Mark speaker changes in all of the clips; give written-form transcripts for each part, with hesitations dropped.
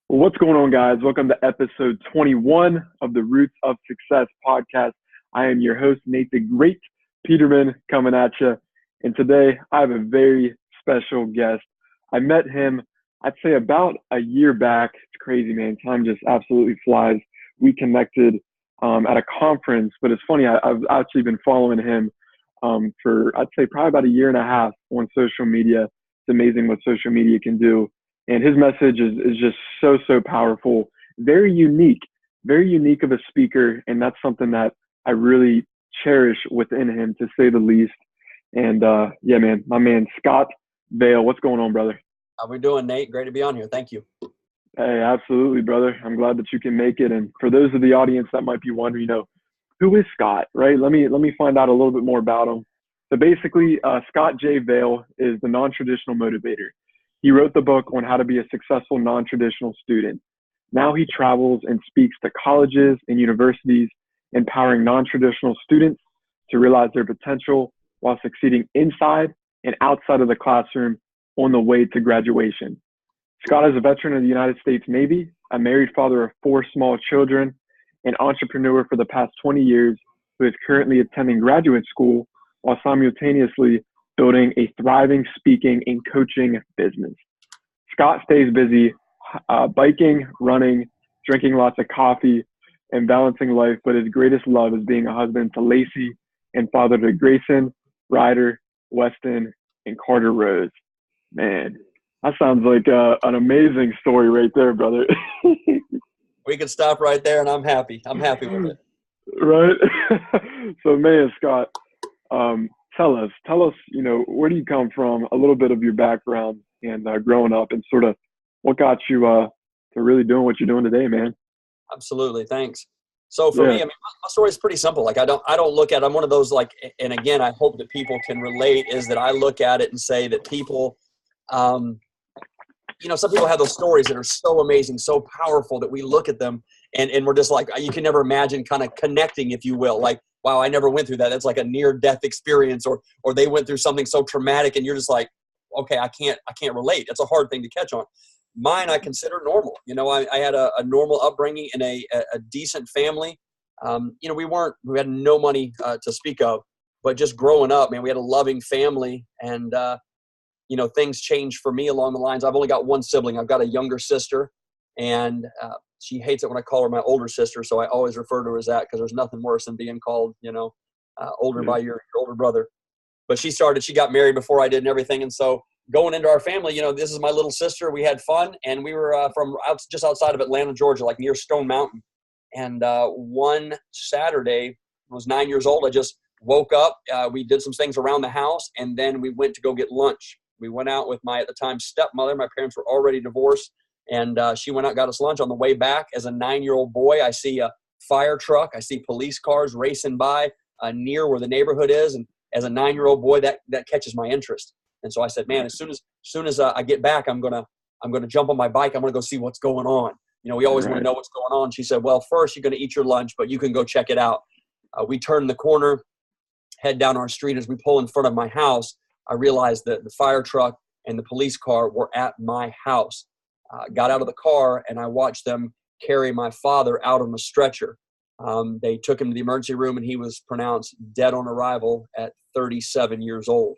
Speaker 1: What's going on, guys? Welcome to episode 21 of the Roots of Success podcast. I am your host, Nate the Great Peterman, coming at you. And today I have a very special guest. I met him, I'd say about a year back. It's crazy, man. Time just absolutely flies. We connected at a conference, but it's funny. I've actually been following him for, I'd say, probably about a year and a half on social media. It's amazing what social media can do. And his message is just so powerful, very unique of a speaker. And that's something that I really cherish within him, to say the least. And yeah, man, my man, Scott Vail. What's going on, brother?
Speaker 2: How we doing, Nate? Great to be on here. Thank you.
Speaker 1: Hey, absolutely, brother. I'm glad that you can make it. And for those of the audience that might be wondering, who is Scott, right? Let me find out a little bit more about him. So basically, Scott J Vail is the non-traditional motivator. He wrote the book on how to be a successful non-traditional student. Now he travels and speaks to colleges and universities, empowering non-traditional students to realize their potential while succeeding inside and outside of the classroom on the way to graduation. Scott is a veteran of the United States Navy, a married father of 4 small children, an entrepreneur for the past 20 years who is currently attending graduate school while simultaneously building a thriving speaking and coaching business. Scott stays busy biking, running, drinking lots of coffee, and balancing life, but his greatest love is being a husband to LACIE and father to GREYSON, RYEDER, WESTON, and KARTER ROSE. Man, that sounds like an amazing story right there, brother.
Speaker 2: We can stop right there, and I'm happy. I'm happy with it.
Speaker 1: Right? So, man, Scott, tell us, where do you come from, a little bit of your background and growing up, and sort of what got you to really doing what you're doing today, man.
Speaker 2: Absolutely. Thanks. So for me, I mean, my story is pretty simple. Like I don't look at, I'm one of those, like, and again, I hope that people can relate, is that I look at it and say that people, some people have those stories that are so amazing, so powerful, that we look at them and we're just like, you can never imagine kind of connecting, if you will. Like, wow, I never went through that. That's like a near death experience, or they went through something so traumatic, and you're just like, okay, I can't relate. It's a hard thing to catch on. Mine, I consider normal. I had a normal upbringing in a decent family. We had no money to speak of, but just growing up, man, we had a loving family, and things changed for me along the lines. I've only got one sibling. I've got a younger sister, and she hates it when I call her my older sister. So I always refer to her as that, because there's nothing worse than being called, older by your older brother. But she got married before I did and everything. And so going into our family, this is my little sister. We had fun, and we were just outside of Atlanta, Georgia, like near Stone Mountain. And one Saturday, I was 9 years old. I just woke up. We did some things around the house, and then we went to go get lunch. We went out with my, at the time, stepmother. My parents were already divorced, and she went out and got us lunch. On the way back, as a 9-year-old boy, I see a fire truck. I see police cars racing by near where the neighborhood is, and as a 9-year-old boy, that catches my interest. And so I said, man, as soon as I get back, I'm gonna jump on my bike. I'm gonna go see what's going on. We always want to know what's going on. She said, well, first you're gonna eat your lunch, but you can go check it out. We turn the corner, head down our street. As we pull in front of my house, I realized that the fire truck and the police car were at my house. Got out of the car, and I watched them carry my father out on a stretcher. They took him to the emergency room, and he was pronounced dead on arrival at 37 years old.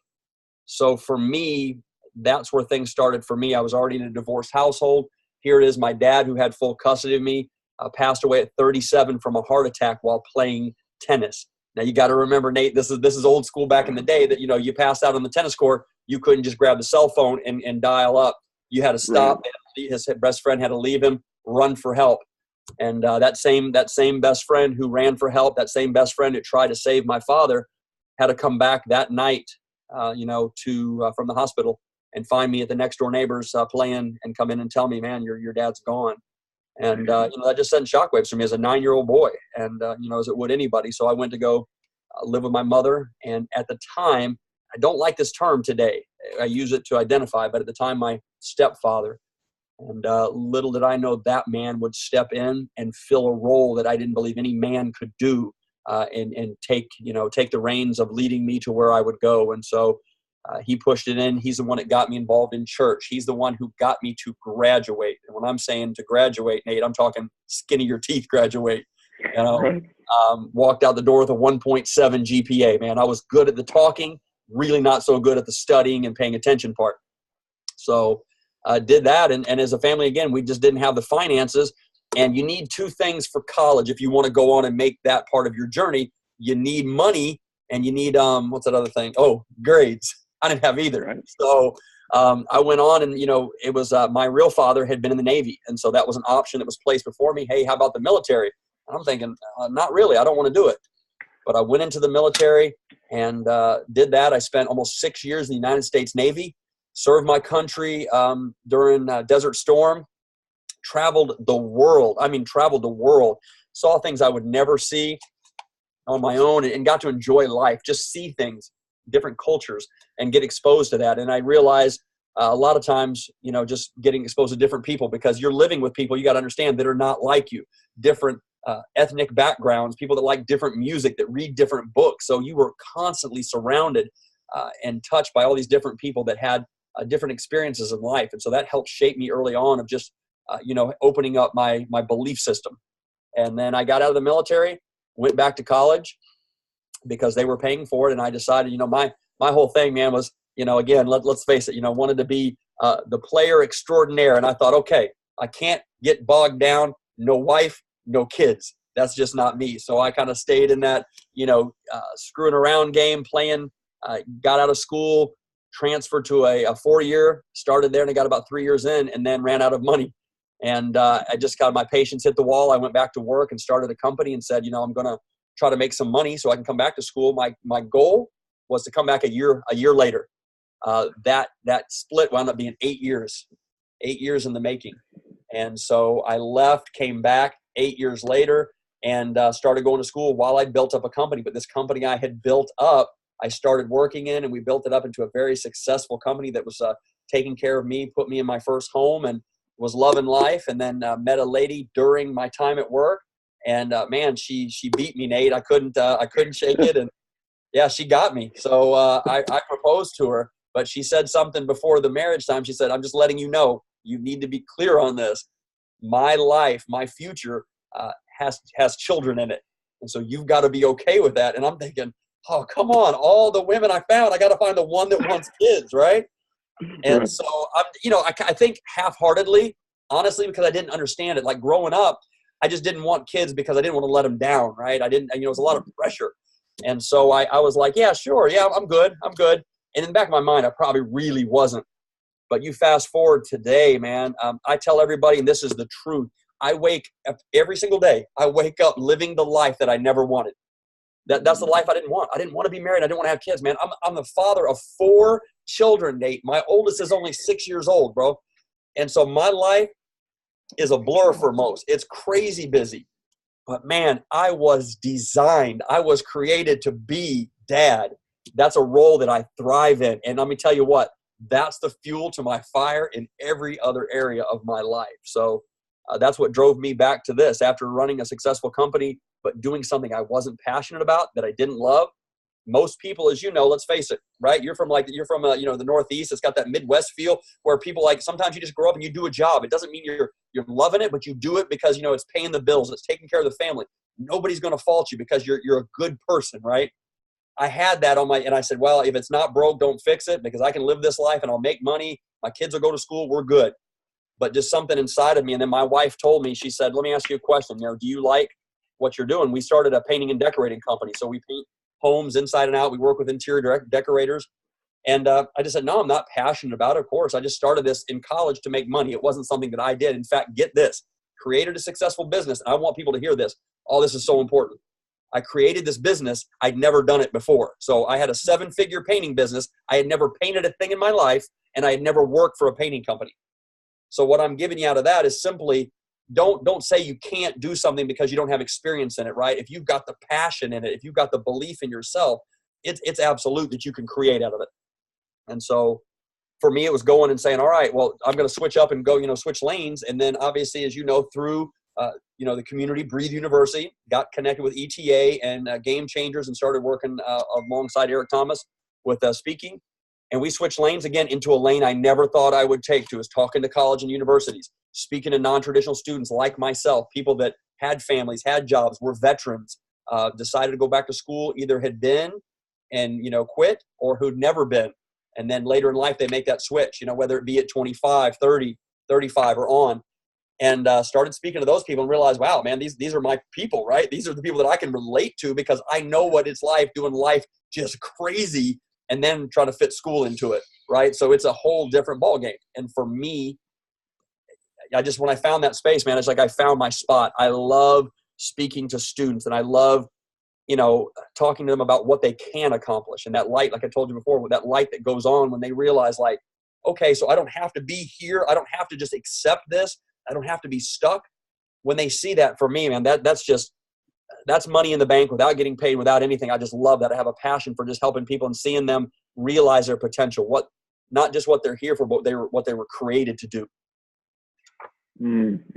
Speaker 2: So for me, that's where things started for me. I was already in a divorced household. Here it is. My dad, who had full custody of me, passed away at 37 from a heart attack while playing tennis. Now you got to remember, Nate, this is old school back in the day, that, you passed out on the tennis court. You couldn't just grab the cell phone and dial up. You had to stop. Right. His best friend had to leave him, run for help. And that same best friend who ran for help, that same best friend who tried to save my father, had to come back that night, from the hospital, and find me at the next door neighbors playing, and come in and tell me, man, your dad's gone. And that just sent shockwaves for me as a 9-year-old boy, and as it would anybody. So I went to go live with my mother, and at the time, I don't like this term today. I use it to identify, but at the time, my stepfather. And little did I know that man would step in and fill a role that I didn't believe any man could do, and take the reins of leading me to where I would go. And so He pushed it in. He's the one that got me involved in church. He's the one who got me to graduate. And when I'm saying to graduate, Nate, I'm talking skin of your teeth graduate. You know,
Speaker 1: Right.
Speaker 2: Walked out the door with a 1.7 GPA, man. I was good at the talking, really not so good at the studying and paying attention part. So did that. And as a family, again, we just didn't have the finances. And you need two things for college if you want to go on and make that part of your journey. You need money, and you need, what's that other thing? Oh, grades. I didn't have either.
Speaker 1: Right.
Speaker 2: So I went on, and, it was my real father had been in the Navy. And so that was an option that was placed before me. Hey, how about the military? And I'm thinking, not really. I don't want to do it. But I went into the military and did that. I spent almost 6 years in the United States Navy, served my country during Desert Storm, traveled the world. Saw things I would never see on my own, and got to enjoy life, just see things, different cultures, and get exposed to that. And I realized a lot of times, just getting exposed to different people, because you're living with people, you got to understand, that are not like you, different ethnic backgrounds, people that like different music, that read different books. So you were constantly surrounded and touched by all these different people that had different experiences in life. And so that helped shape me early on of just, opening up my belief system. And then I got out of the military, went back to college because they were paying for it. And I decided, my whole thing, man, was, again, let's face it, wanted to be the player extraordinaire. And I thought, okay, I can't get bogged down. No wife, no kids. That's just not me. So I kind of stayed in that, screwing around game, playing, got out of school, transferred to a 4-year, started there, and I got about 3 years in, and then ran out of money. And I just got my patience hit the wall. I went back to work and started a company and said, I'm going to try to make some money so I can come back to school. My goal was to come back a year later. That split wound up being 8 years in the making. And so I left, came back 8 years later, and started going to school while I built up a company. But this company I had built up, I started working in, and we built it up into a very successful company that was taking care of me, put me in my first home, and was loving life. And then met a lady during my time at work, and man, she beat me, Nate. I couldn't shake it, and yeah, she got me. So I proposed to her, but she said something before the marriage time. She said, "I'm just letting you know, you need to be clear on this. My life, my future has children in it, and so you've got to be okay with that." And I'm thinking, oh, come on, all the women I found, I got to find the one that wants kids, right? And so I think half-heartedly, honestly, because I didn't understand it. Like growing up, I just didn't want kids because I didn't want to let them down, right? I didn't, it was a lot of pressure. And so I was like, yeah, sure. Yeah, I'm good. And in the back of my mind, I probably really wasn't. But you fast forward today, man, I tell everybody, and this is the truth, I wake up every single day. I wake up living the life that I never wanted. That's the life I didn't want. I didn't want to be married. I didn't want to have kids, man. I'm the father of 4 children, Nate. My oldest is only 6 years old, bro. And so my life is a blur for most. It's crazy busy. But man, I was created to be dad. That's a role that I thrive in. And let me tell you what, that's the fuel to my fire in every other area of my life. So that's what drove me back to this after running a successful company, but doing something I wasn't passionate about, that I didn't love. Most people, as you know, let's face it, right? You're from the Northeast. It's got that Midwest feel where people sometimes you just grow up and you do a job. It doesn't mean you're loving it, but you do it because, it's paying the bills. It's taking care of the family. Nobody's going to fault you because you're a good person, right? I had that and I said, well, if it's not broke, don't fix it, because I can live this life and I'll make money. My kids will go to school. We're good. But just something inside of me. And then my wife told me, she said, let me ask you a question. Do you like what you're doing? We started a painting and decorating company. So we paint homes inside and out. We work with interior decorators. And I just said, no, I'm not passionate about it. Of course, I just started this in college to make money. It wasn't something that I did. In fact, get this, created a successful business. And I want people to hear this. All this is so important. I created this business. I'd never done it before. So I had a 7-figure painting business. I had never painted a thing in my life, and I had never worked for a painting company. So what I'm giving you out of that is simply don't say you can't do something because you don't have experience in it, right? If you've got the passion in it, if you've got the belief in yourself, it's absolute that you can create out of it. And so for me, it was going and saying, all right, well, I'm going to switch up and go, switch lanes. And then obviously, as you know, through, the community, Breathe University, got connected with ETA and Game Changers and started working alongside Eric Thomas with speaking. And we switched lanes again into a lane I never thought I would take to, is talking to college and universities, speaking to non-traditional students like myself, people that had families, had jobs, were veterans, decided to go back to school, either had been and, quit, or who'd never been. And then later in life, they make that switch, whether it be at 25, 30, 35 or on. And started speaking to those people and realized, wow, man, these are my people, right? These are the people that I can relate to, because I know what it's like doing life just crazy and then try to fit school into it, right? So it's a whole different ballgame. And for me, when I found that space, man, it's like I found my spot. I love speaking to students, and I love, talking to them about what they can accomplish. And that light, like I told you before, with that light that goes on when they realize, like, okay, so I don't have to be here. I don't have to just accept this. I don't have to be stuck. When they see that, for me, man, that's money in the bank without getting paid, without anything. I just love that. I have a passion for just helping people and seeing them realize their potential. Not just what they're here for, but what they were created to do.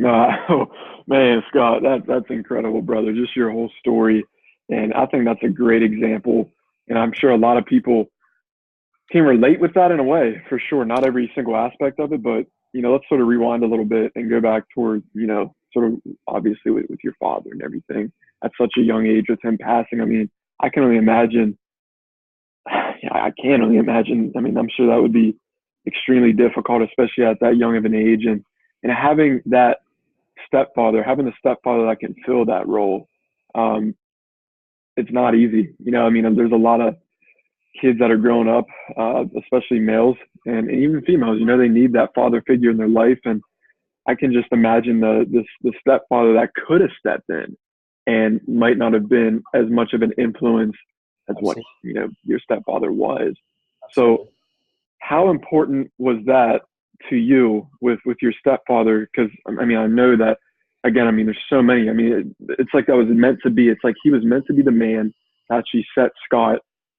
Speaker 1: Oh, man, Scott, that's incredible, brother. Just your whole story. And I think that's a great example. And I'm sure a lot of people can relate with that in a way, for sure. Not every single aspect of it, but, let's sort of rewind a little bit and go back toward, sort of obviously with your father and everything at such a young age with him passing. I mean, I can only imagine. I can't only imagine. I mean, I'm sure that would be extremely difficult, especially at that young of an age. And having that having the stepfather that can fill that role, it's not easy. I mean, there's a lot of kids that are growing up, especially males and even females, they need that father figure in their life. And I can just imagine the stepfather that could have stepped in and might not have been as much of an influence as what, your stepfather was. So how important was that to you with your stepfather? Because, I mean, I know that, again, I mean, there's so many. I mean, it's like that was meant to be. It's like he was meant to be the man that actually set Scott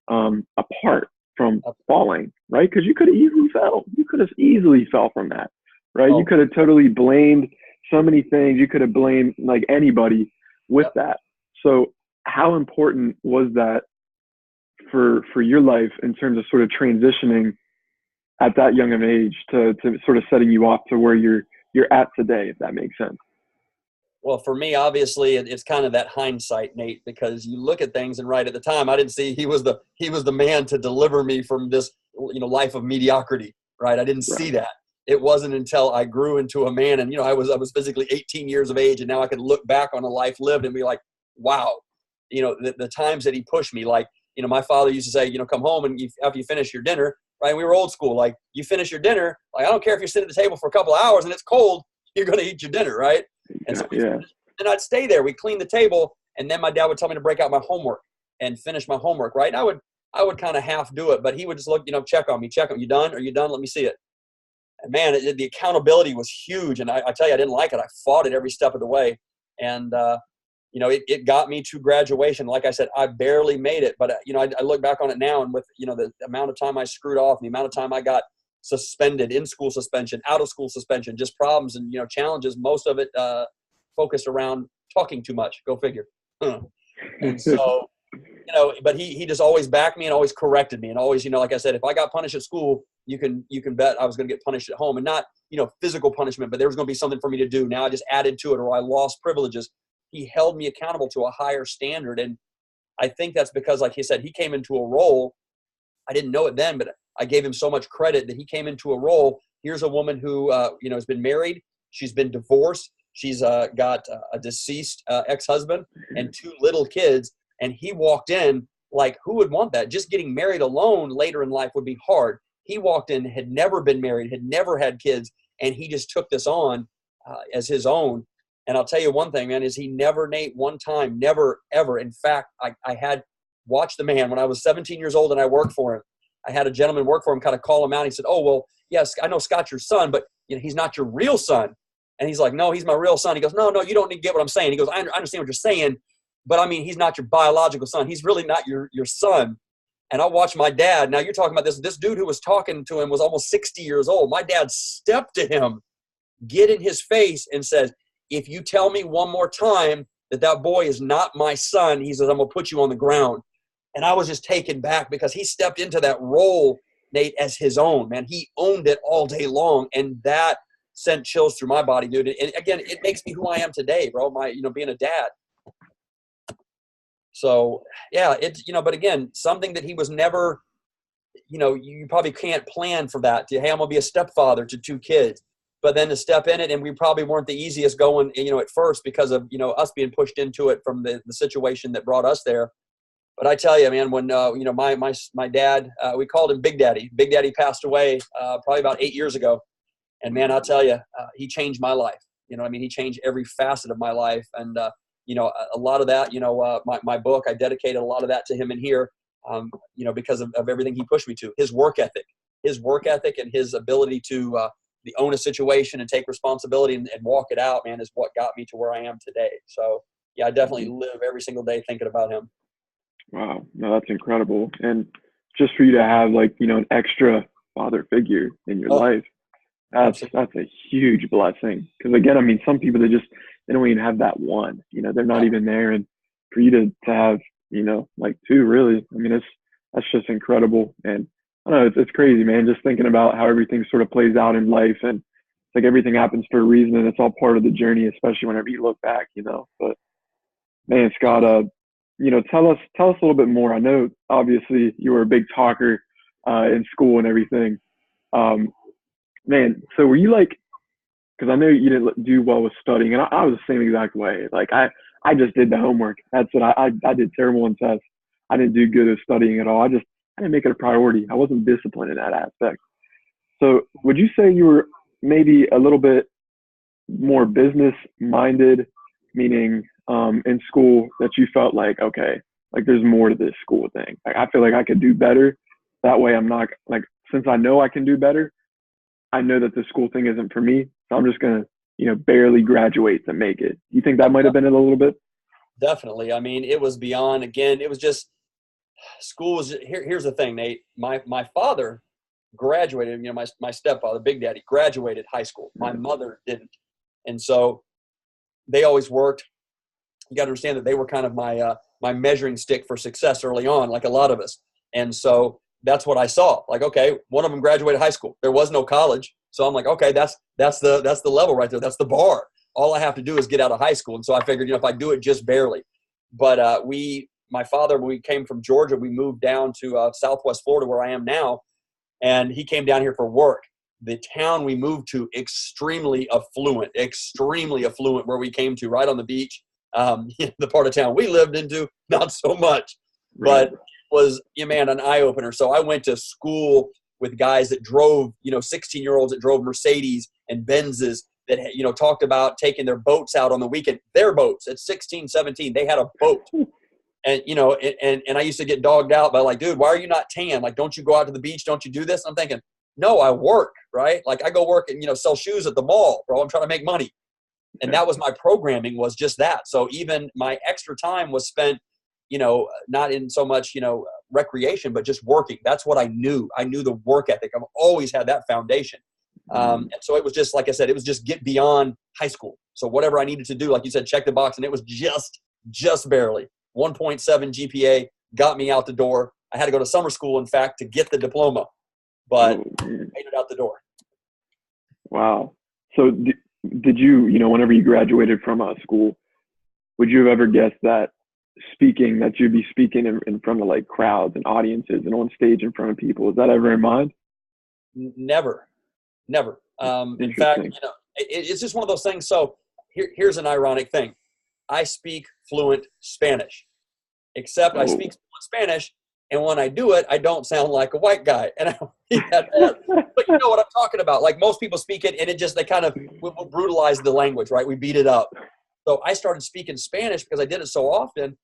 Speaker 1: apart from falling, right? Because you could have easily fell. You could have easily fell from that, right? You could have totally blamed so many things. You could have blamed like anybody with that. So how important was that for your life in terms of sort of transitioning at that young of an age to sort of setting you off to where you're at today, if that makes sense?
Speaker 2: Well, for me, obviously, it's kind of that hindsight, Nate, because you look at things and right at the time, I didn't see he was the man to deliver me from this, life of mediocrity, right? I didn't see that. It wasn't until I grew into a man and, I was physically 18 years of age, and now I could look back on a life lived and be like, wow, the times that he pushed me, like, my father used to say, come home and after you finish your dinner, right? We were old school. Like, you finish your dinner, like, I don't care if you're sitting at the table for a couple of hours and it's cold, you're going to eat your dinner, right? And so then I'd stay there. We'd clean the table, and then my dad would tell me to break out my homework and finish my homework, right? And I would kind of half do it, but he would just look, check on me. You done? Are you done? Let me see it. And man, the accountability was huge. And I tell you, I didn't like it. I fought it every step of the way. And, it got me to graduation. Like I said, I barely made it, but I look back on it now, and with, the amount of time I screwed off, and the amount of time I got suspended, in school suspension, out of school suspension, just problems and, challenges, most of it focused around talking too much. Go figure. And so, but he just always backed me and always corrected me. And always, like I said, if I got punished at school, you can bet I was going to get punished at home, and not, physical punishment, but there was going to be something for me to do. Now I just added to it, or I lost privileges. He held me accountable to a higher standard. And I think that's because, like he said, he came into a role. I didn't know it then, but I gave him so much credit that he came into a role. Here's a woman who, has been married. She's been divorced. She's got a deceased ex-husband and 2 little kids. And he walked in like, who would want that? Just getting married alone later in life would be hard. He walked in, had never been married, had never had kids, and he just took this on as his own. And I'll tell you one thing, man, is he never, Nate, one time, never, ever. In fact, I had watched the man when I was 17 years old and I worked for him. I had a gentleman work for him, kind of call him out. He said, oh, well, yes, I know Scott's your son, but he's not your real son. And he's like, no, he's my real son. He goes, no, you don't need to get what I'm saying. He goes, I understand what you're saying, but I mean, he's not your biological son. He's really not your son. And I watched my dad. Now you're talking about this dude who was talking to him was almost 60 years old. My dad stepped to him, get in his face, and says, if you tell me one more time that boy is not my son, he says, I'm going to put you on the ground. And I was just taken back because he stepped into that role Nate, as his own, man. He owned it all day long. And that sent chills through my body, dude. And again, it makes me who I am today, bro. Being a dad. So yeah, it's, but again, something that he was never, you probably can't plan for that. Hey, I'm going to be a stepfather to 2 kids, but then to step in it. And we probably weren't the easiest going, at first because of, us being pushed into it from the situation that brought us there. But I tell you, man, when, my dad, we called him Big Daddy. Big Daddy passed away probably about 8 years ago. And man, I'll tell you, he changed my life. He changed every facet of my life. And, a lot of that, my book, I dedicated a lot of that to him in here, because of everything he pushed me to. His work ethic and his ability to own a situation and take responsibility and walk it out, man, is what got me to where I am today. So, yeah, I definitely live every single day thinking about him.
Speaker 1: Wow. No, that's incredible. And just for you to have an extra father figure in your life, that's a huge blessing. Because again, some people, they don't even have that one, they're not even there. And for you to have, 2 really, that's just incredible. And I don't know, it's crazy, man, just thinking about how everything sort of plays out in life, and it's like everything happens for a reason, and it's all part of the journey, especially whenever you look back, but man, Scott, tell us a little bit more. I know obviously you were a big talker in school and everything. Man, so were you because I know you didn't do well with studying, and I was the same exact way. I just did the homework. That's it. I did terrible in tests. I didn't do good at studying at all. I didn't make it a priority. I wasn't disciplined in that aspect. So would you say you were maybe a little bit more business minded, meaning in school, that you felt okay, there's more to this school thing. I feel like I could do better. That way I'm not since I know I can do better, I know that the school thing isn't for me. So I'm just going to, barely graduate to make it. You think that might have been it a little bit?
Speaker 2: Definitely. It was beyond, again, it was just school was here's the thing, Nate. My father graduated, my stepfather, Big Daddy, graduated high school. My mother didn't. And so they always worked. You got to understand that they were kind of my measuring stick for success early on, like a lot of us. And so that's what I saw. Okay, one of them graduated high school. There was no college. So I'm okay, that's the level right there. That's the bar. All I have to do is get out of high school. And so I figured, if I do it just barely. But my father, when we came from Georgia, we moved down to Southwest Florida, where I am now. And he came down here for work. The town we moved to, extremely affluent, where we came to, right on the beach. The part of town we lived into, not so much.
Speaker 1: Right.
Speaker 2: But was, man, an eye-opener. So I went to school with guys that drove, 16-year-olds that drove Mercedes and Benzes that, talked about taking their boats out on the weekend. Their boats at 16, 17, they had a boat. And, and I used to get dogged out by dude, why are you not tan? Don't you go out to the beach? Don't you do this? I'm thinking, no, I work, right? I go work and, sell shoes at the mall, bro. I'm trying to make money. And that was my programming, was just that. So even my extra time was spent, not in so much, recreation, but just working. That's what I knew. I knew the work ethic. I've always had that foundation. And so it was just, like I said, it was just get beyond high school. So whatever I needed to do, like you said, check the box. And it was just barely 1.7 GPA got me out the door. I had to go to summer school, in fact, to get the diploma, but made it out the door.
Speaker 1: Wow. So did you, whenever you graduated from school, would you have ever guessed that you'd be speaking in front of crowds and audiences and on stage in front of people? Is that ever in mind?
Speaker 2: Never. In fact, it's just one of those things. So here's an ironic thing. I speak fluent Spanish, except I speak fluent Spanish. And when I do it, I don't sound like a white guy. And I don't think that bad. But you know what I'm talking about. Most people speak it, and they kind of will brutalize the language, right? We beat it up. So I started speaking Spanish because I did it so often.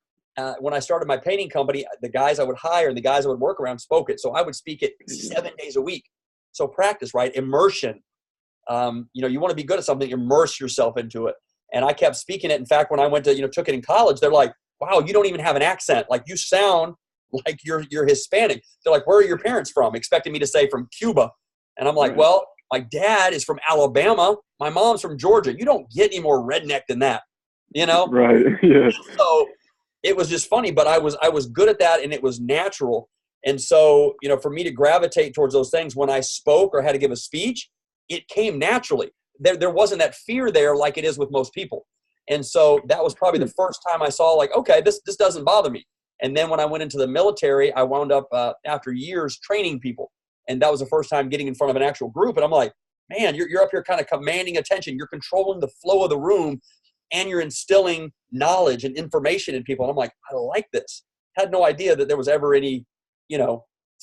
Speaker 2: When I started my painting company, the guys I would hire and the guys I would work around spoke it. So I would speak it 7 days a week. So practice, right? Immersion. You want to be good at something, immerse yourself into it. And I kept speaking it. In fact, when I went to, took it in college, they're like, wow, you don't even have an accent. You sound like you're Hispanic. They're like, where are your parents from? Expecting me to say from Cuba. And I'm like, well, my dad is from Alabama. My mom's from Georgia. You don't get any more redneck than that,
Speaker 1: Right. Yeah.
Speaker 2: So it was just funny, but I was good at that, and it was natural. And so, for me to gravitate towards those things when I spoke or had to give a speech, it came naturally. There wasn't that fear there like it is with most people. And so that was probably the first time I saw, like, okay, this doesn't bother me. And then when I went into the military, I wound up after years training people. And that was the first time getting in front of an actual group. And I'm like, man, you're up here kind of commanding attention. You're controlling the flow of the room, and you're instilling knowledge and information in people. And I'm like, I like this. Had no idea that there was ever any,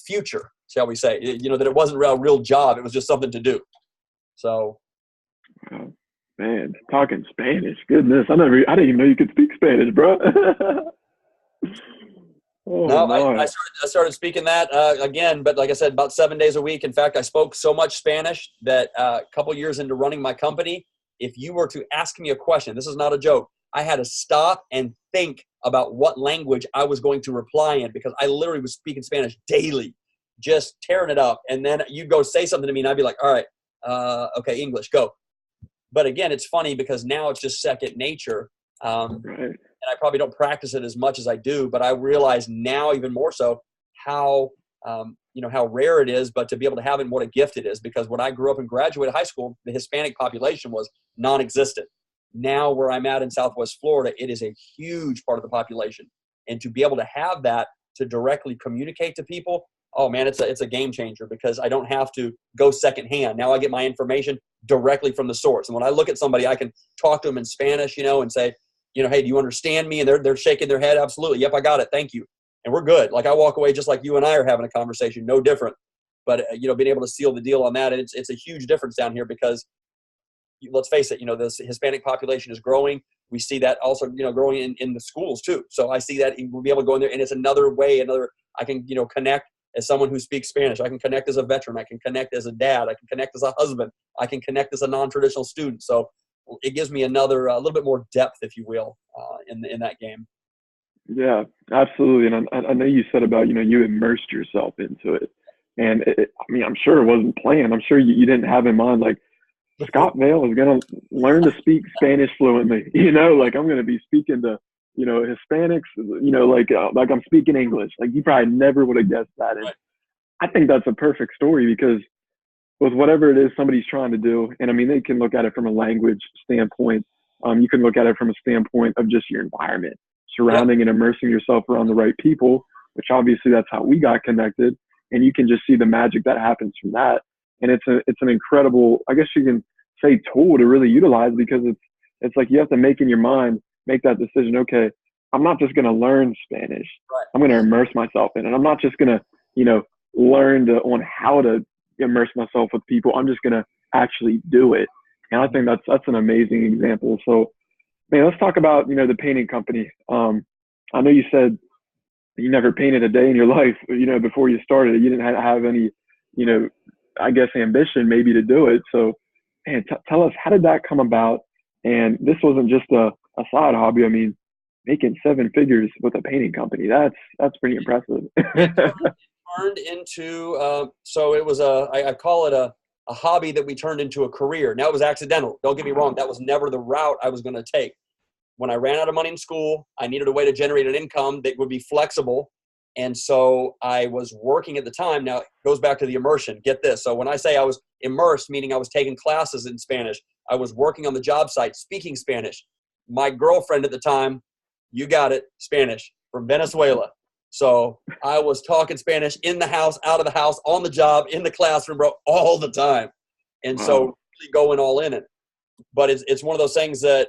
Speaker 2: future, shall we say, that it wasn't a real job. It was just something to do. So.
Speaker 1: Oh, man, talking Spanish. Goodness. I didn't even know you could speak Spanish, bro. Oh,
Speaker 2: no, I started speaking that again, but like I said, about 7 days a week. In fact, I spoke so much Spanish that a couple years into running my company, if you were to ask me a question, this is not a joke, I had to stop and think about what language I was going to reply in, because I literally was speaking Spanish daily, just tearing it up. And then you'd go say something to me and I'd be like, all right, okay, English, go. But again, it's funny because now it's just second nature.
Speaker 1: Right.
Speaker 2: And I probably don't practice it as much as I do, but I realize now even more so how rare it is, but to be able to have it and what a gift it is. Because when I grew up and graduated high school, the Hispanic population was non-existent. Now where I'm at in Southwest Florida, it is a huge part of the population. And to be able to have that to directly communicate to people, oh man, it's a game changer, because I don't have to go secondhand. Now I get my information directly from the source. And when I look at somebody, I can talk to them in Spanish, and say, hey, do you understand me? And they're shaking their head. Absolutely. Yep, I got it. Thank you. And we're good. Like I walk away just like you and I are having a conversation, no different. But, being able to seal the deal on that, and it's a huge difference down here because let's face it, this Hispanic population is growing. We see that also, growing in the schools too. So I see that we'll be able to go in there, and it's another way, I can, connect as someone who speaks Spanish. I can connect as a veteran. I can connect as a dad. I can connect as a husband. I can connect as a non-traditional student. So it gives me a little bit more depth, if you will, in that game.
Speaker 1: Yeah, absolutely. And I know you said about, you immersed yourself into it. And I'm sure it wasn't planned. I'm sure you didn't have in mind, like, Scott Vail is going to learn to speak Spanish fluently. Like I'm going to be speaking to, Hispanics, like I'm speaking English. Like you probably never would have guessed that. And I think that's a perfect story, because with whatever it is somebody's trying to do, and they can look at it from a language standpoint. You can look at it from a standpoint of just your environment, surrounding and immersing yourself around the right people, which obviously that's how we got connected. And you can just see the magic that happens from that. And it's an incredible, I guess you can say, tool to really utilize, because it's like you have to make in your mind, make that decision. Okay, I'm not just going to learn Spanish.
Speaker 2: Right.
Speaker 1: I'm going to immerse myself in it. I'm not just going to, learn on how to immerse myself with people. I'm just going to actually do it. And I think that's an amazing example. So, man, let's talk about, the painting company. I know you said you never painted a day in your life, before you started. You didn't have any, I guess, ambition maybe to do it. So, man, tell us, how did that come about? And this wasn't just a side hobby. Making 7 figures with a painting company, that's pretty impressive.
Speaker 2: Turned into, so it was I call it a hobby that we turned into a career. Now it was accidental. Don't get me wrong. That was never the route I was going to take. When I ran out of money in school, I needed a way to generate an income that would be flexible. And so I was working at the time. Now it goes back to the immersion. Get this. So when I say I was immersed, meaning I was taking classes in Spanish, I was working on the job site, speaking Spanish. My girlfriend at the time, you got it, Spanish, from Venezuela. So I was talking Spanish in the house, out of the house, on the job, in the classroom, bro, all the time. And so really going all in it. But it's one of those things that,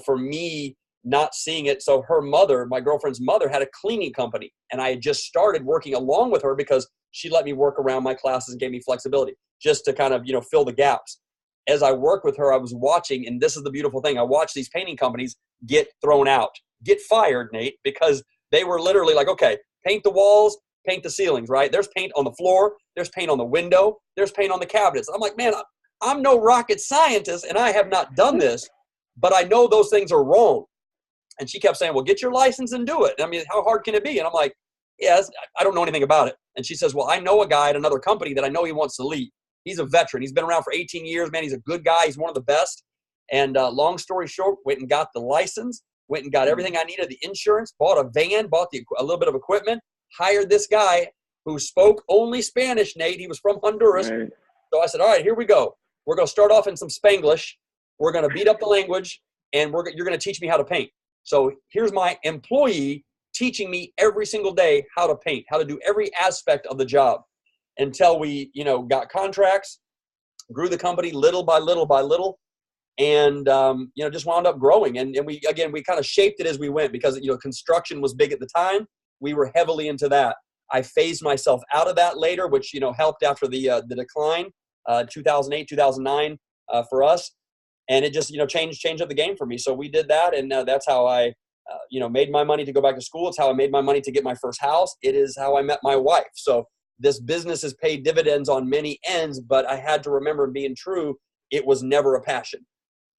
Speaker 2: for me, not seeing it. So her mother, my girlfriend's mother, had a cleaning company, and I had just started working along with her because she let me work around my classes and gave me flexibility just to kind of, fill the gaps. As I worked with her, I was watching, and this is the beautiful thing. I watched these painting companies get thrown out, get fired, Nate, because they were literally like, okay, paint the walls, paint the ceilings, right? There's paint on the floor. There's paint on the window. There's paint on the cabinets. I'm like, man, I'm no rocket scientist, and I have not done this, but I know those things are wrong. And she kept saying, well, get your license and do it. How hard can it be? And I'm like, yes, I don't know anything about it. And she says, well, I know a guy at another company that I know he wants to leave. He's a veteran. He's been around for 18 years, man. He's a good guy. He's one of the best. And long story short, went and got the license, went and got everything I needed, the insurance, bought a van, bought a little bit of equipment, hired this guy. who spoke only Spanish, Nate. He was from Honduras.
Speaker 1: Right.
Speaker 2: So I said, all right, here we go. We're going to start off in some Spanglish. We're going to beat up the language, and you're going to teach me how to paint. So here's my employee teaching me every single day how to paint, how to do every aspect of the job, until we, got contracts, grew the company little by little by little, and, just wound up growing. And we kind of shaped it as we went, because, construction was big at the time. We were heavily into that. I phased myself out of that later, which, helped after the decline, 2008, 2009 for us. And it just, changed up the game for me. So we did that. And that's how I, made my money to go back to school. It's how I made my money to get my first house. It is how I met my wife. So this business has paid dividends on many ends, but I had to remember, being true, it was never a passion.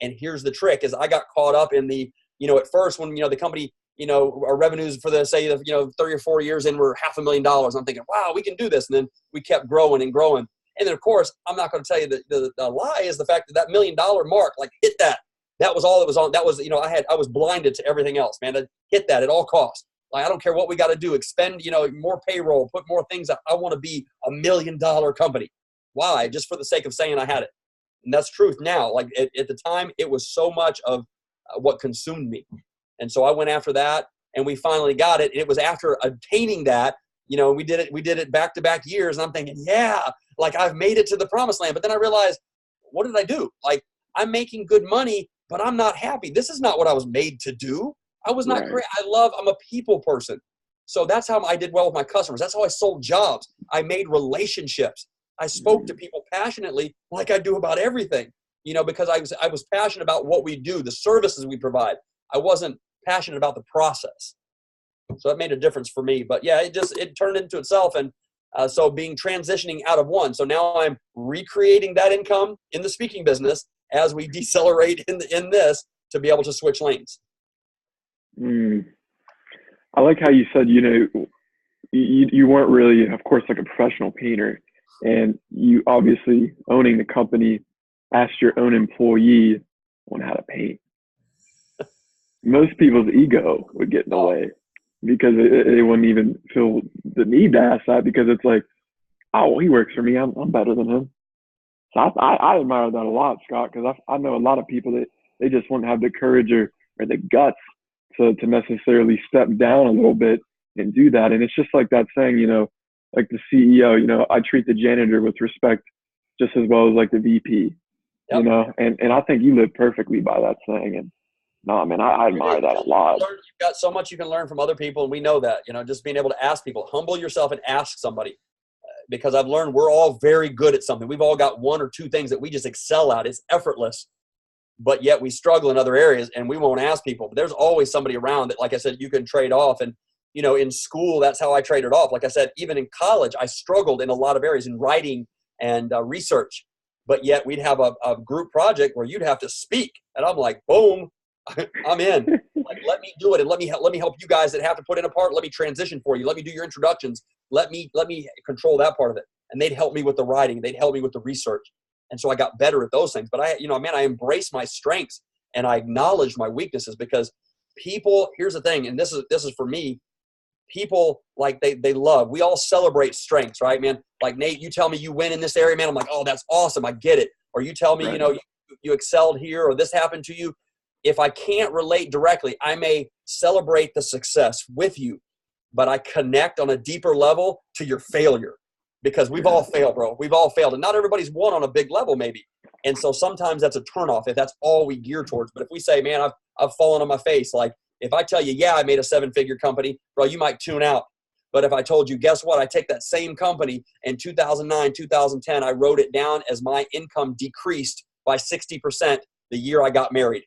Speaker 2: And here's the trick: is I got caught up in the, at first when, the company, our revenues for the, say, 30 or 4 years in were $500,000. I'm thinking, wow, we can do this. And then we kept growing and growing. And then, of course, I'm not going to tell you the lie is the fact that $1 million mark, hit that. That was all it was on. That was, I was blinded to everything else, man. To hit that at all costs. I don't care what we got to do, expend, more payroll, put more things. I want to be $1 million company. Why? Just for the sake of saying I had it. And that's truth now. At the time, it was so much of what consumed me. And so I went after that, and we finally got it. And it was after obtaining that, we did it back-to-back years. And I'm thinking, yeah, I've made it to the promised land. But then I realized, what did I do? I'm making good money, but I'm not happy. This is not what I was made to do. I was not great. I'm a people person. So that's how I did well with my customers. That's how I sold jobs. I made relationships. I spoke to people passionately, like I do about everything, because I was passionate about what we do, the services we provide. I wasn't passionate about the process. So that made a difference for me. But yeah, it turned into itself. And so being transitioning out of one. So now I'm recreating that income in the speaking business as we decelerate in this to be able to switch lanes.
Speaker 1: I like how you said, you weren't really, of course, a professional painter, and you obviously owning the company asked your own employee on how to paint. Most people's ego would get in the way, because they wouldn't even feel the need to ask that, because it's like, oh, well, he works for me. I'm better than him. So I admire that a lot, Scott, because I know a lot of people that they just wouldn't have the courage or the guts to necessarily step down a little bit and do that. And it's just like that saying, like the CEO, I treat the janitor with respect just as well as the VP,
Speaker 2: Yep.
Speaker 1: and I think you live perfectly by that saying. And no, man, I admire that a lot.
Speaker 2: You've got so much you can learn from other people, and we know that, just being able to ask people, humble yourself and ask somebody, because I've learned we're all very good at something. We've all got one or two things that we just excel at. It's effortless, but yet we struggle in other areas, and we won't ask people. But there's always somebody around that, like I said, you can trade off. And, in school, that's how I traded off. Like I said, even in college, I struggled in a lot of areas in writing and research, but yet we'd have a group project where you'd have to speak. And I'm like, boom, I'm in. Let me do it. And let me help you guys that have to put in a part. Let me transition for you. Let me do your introductions. Let me control that part of it. And they'd help me with the writing. They'd help me with the research. And so I got better at those things. But I embraced my strengths, and I acknowledged my weaknesses, because people, here's the thing, and this is for me, people they love, we all celebrate strengths, right, man? Like, Nate, you tell me you win in this area, man. I'm like, oh, that's awesome. I get it. Or you tell me,
Speaker 1: Right.
Speaker 2: You excelled here, or this happened to you. If I can't relate directly, I may celebrate the success with you, but I connect on a deeper level to your failure, because we've all failed, bro. We've all failed, and not everybody's won on a big level, maybe. And so sometimes that's a turnoff if that's all we gear towards. But if we say, man, I've fallen on my face, if I tell you, yeah, I made a 7-figure company, bro, you might tune out. But if I told you, guess what? I take that same company in 2009, 2010, I wrote it down as my income decreased by 60% the year I got married.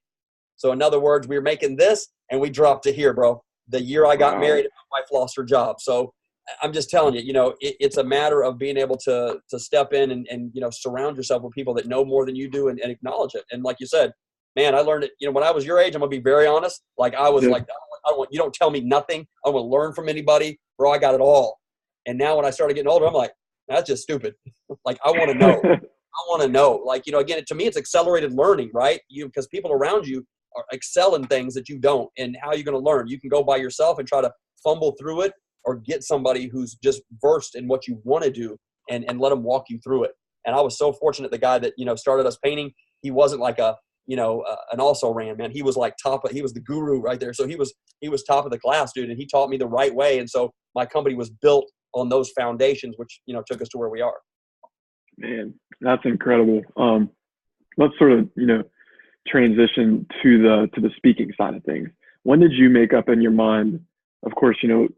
Speaker 2: So in other words, we were making this and we dropped to here, bro. The year I got married, my wife lost her job. So I'm just telling you, it's a matter of being able to step in and surround yourself with people that know more than you do and acknowledge it. And like you said, man, I learned it, when I was your age, I'm going to be very honest. I was like, I don't want, you don't tell me nothing. I don't want to learn from anybody, bro. I got it all. And now when I started getting older, I'm like, that's just stupid. I want to know. I want to know. Again, to me, it's accelerated learning, right? Because people around you excel in things that you don't. And how are you going to learn? You can go by yourself and try to fumble through it, or get somebody who's just versed in what you want to do and let them walk you through it. And I was so fortunate. The guy that, started us painting, he wasn't like an also ran, man. He was like he was the guru right there. So he was top of the class, dude. And he taught me the right way. And so my company was built on those foundations, which, took us to where we are.
Speaker 1: Man, that's incredible. Let's sort of, transition to the speaking side of things. When did you make up in your mind? Of course, you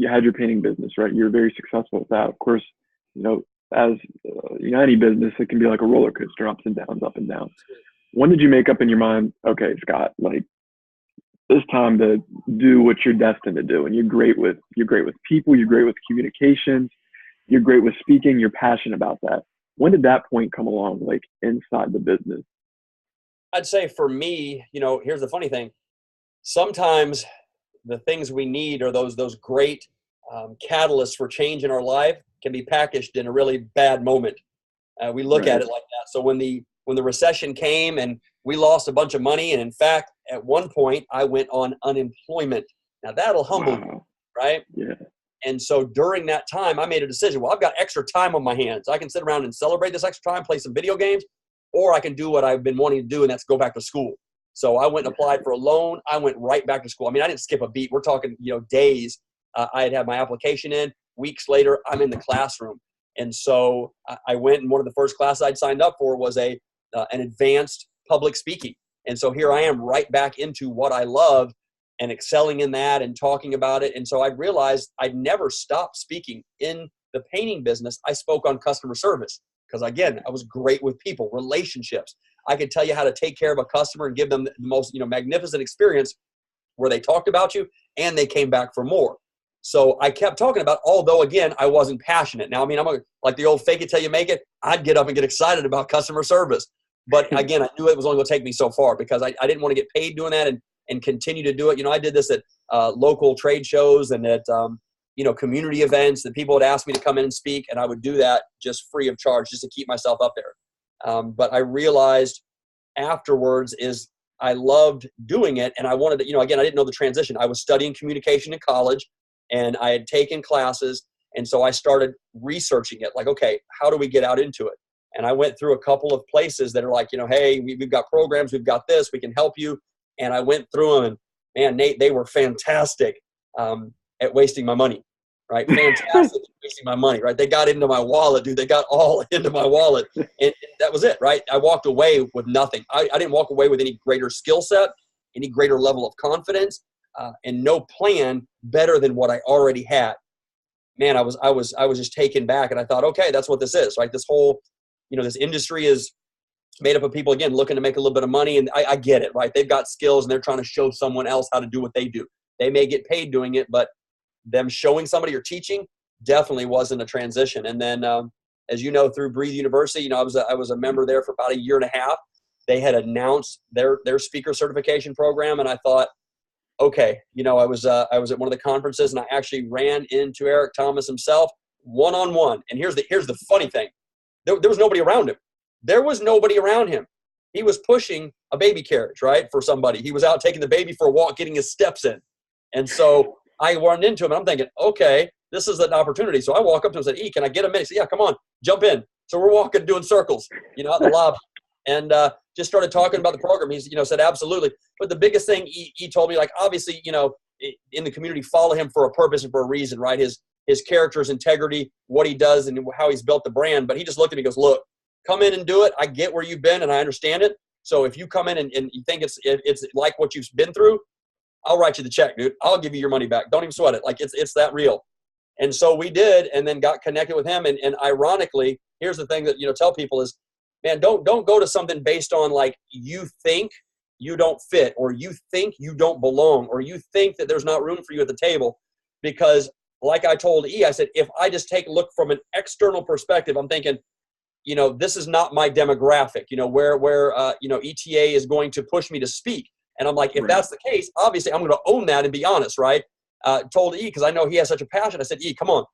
Speaker 1: had your painting business, right? You're very successful with that. Of course, as any business, it can be like a roller coaster, ups and downs, up and down. When did you make up in your mind, okay, Scott, like it's time to do what you're destined to do? And you're great with people, you're great with communications, you're great with speaking, you're passionate about that. When did that point come along, like inside the business?
Speaker 2: I'd say for me, here's the funny thing. Sometimes the things we need are those great catalysts for change in our life can be packaged in a really bad moment. We look at it like that. So when the recession came and we lost a bunch of money, and in fact, at one point I went on unemployment. Now that'll humble you, right?
Speaker 1: Yeah.
Speaker 2: And so during that time, I made a decision. Well, I've got extra time on my hands. I can sit around and celebrate this extra time, play some video games, or I can do what I've been wanting to do, and that's go back to school. So I went and applied for a loan. I went right back to school. I mean, I didn't skip a beat. We're talking, days. I had my application in. Weeks later, I'm in the classroom. And so I went, and one of the first classes I'd signed up for was an advanced public speaking. And so here I am right back into what I love and excelling in that and talking about it. And so I realized I'd never stopped speaking in the painting business. I spoke on customer service because, again, I was great with people, relationships. I could tell you how to take care of a customer and give them the most, magnificent experience where they talked about you and they came back for more. So I kept talking about, although again, I wasn't passionate. Now, I mean, like the old fake it till you make it. I'd get up and get excited about customer service. But again, I knew it was only going to take me so far because I didn't want to get paid doing that and continue to do it. I did this at local trade shows and at, community events that people would ask me to come in and speak. And I would do that just free of charge, just to keep myself up there. But I realized afterwards is I loved doing it. And I wanted to, again, I didn't know the transition. I was studying communication in college and I had taken classes. And so I started researching it. Like, okay, how do we get out into it? And I went through a couple of places that are like, hey, we've got programs, we've got this, we can help you. And I went through them and man, Nate, they were fantastic at wasting my money, right? Fantastic at wasting my money, right? They got into my wallet, dude. They got all into my wallet. And that was it, right? I walked away with nothing. I didn't walk away with any greater skill set, any greater level of confidence, and no plan better than what I already had. Man, I was just taken back, and I thought, okay, that's what this is, right? This whole, this industry is made up of people, again, looking to make a little bit of money, and I get it, right? They've got skills, and they're trying to show someone else how to do what they do. They may get paid doing it, but them showing somebody or teaching definitely wasn't a transition. And then, as you know, through Breathe University, I was a member there for about a year and a half. They had announced their speaker certification program, and I thought, okay, I was at one of the conferences, and I actually ran into Eric Thomas himself one-on-one. And here's the funny thing. There was nobody around him. There was nobody around him. He was pushing a baby carriage, right, for somebody. He was out taking the baby for a walk, getting his steps in. And so I run into him, and I'm thinking, okay, this is an opportunity. So I walk up to him and said, can I get a minute? He said, yeah, come on, jump in. So we're walking, doing circles, out in the lobby. And just started talking about the program. He said, absolutely. But the biggest thing he told me, like, obviously, in the community, follow him for a purpose and for a reason, right? His character, his integrity, what he does, and how he's built the brand. But he just looked at me and goes, look, come in and do it. I get where you've been, and I understand it. So if you come in and you think it's like what you've been through, I'll write you the check, dude. I'll give you your money back. Don't even sweat it. Like, it's that real. And so we did, and then got connected with him. And ironically, here's the thing that, tell people is, man, don't go to something based on like you think you don't fit, or you think you don't belong, or you think that there's not room for you at the table. Because like I told I said, if I just take a look from an external perspective, I'm thinking, this is not my demographic, where ETA is going to push me to speak. And I'm like, if that's the case, obviously I'm going to own that and be honest, right? Told because I know he has such a passion. I said, come on.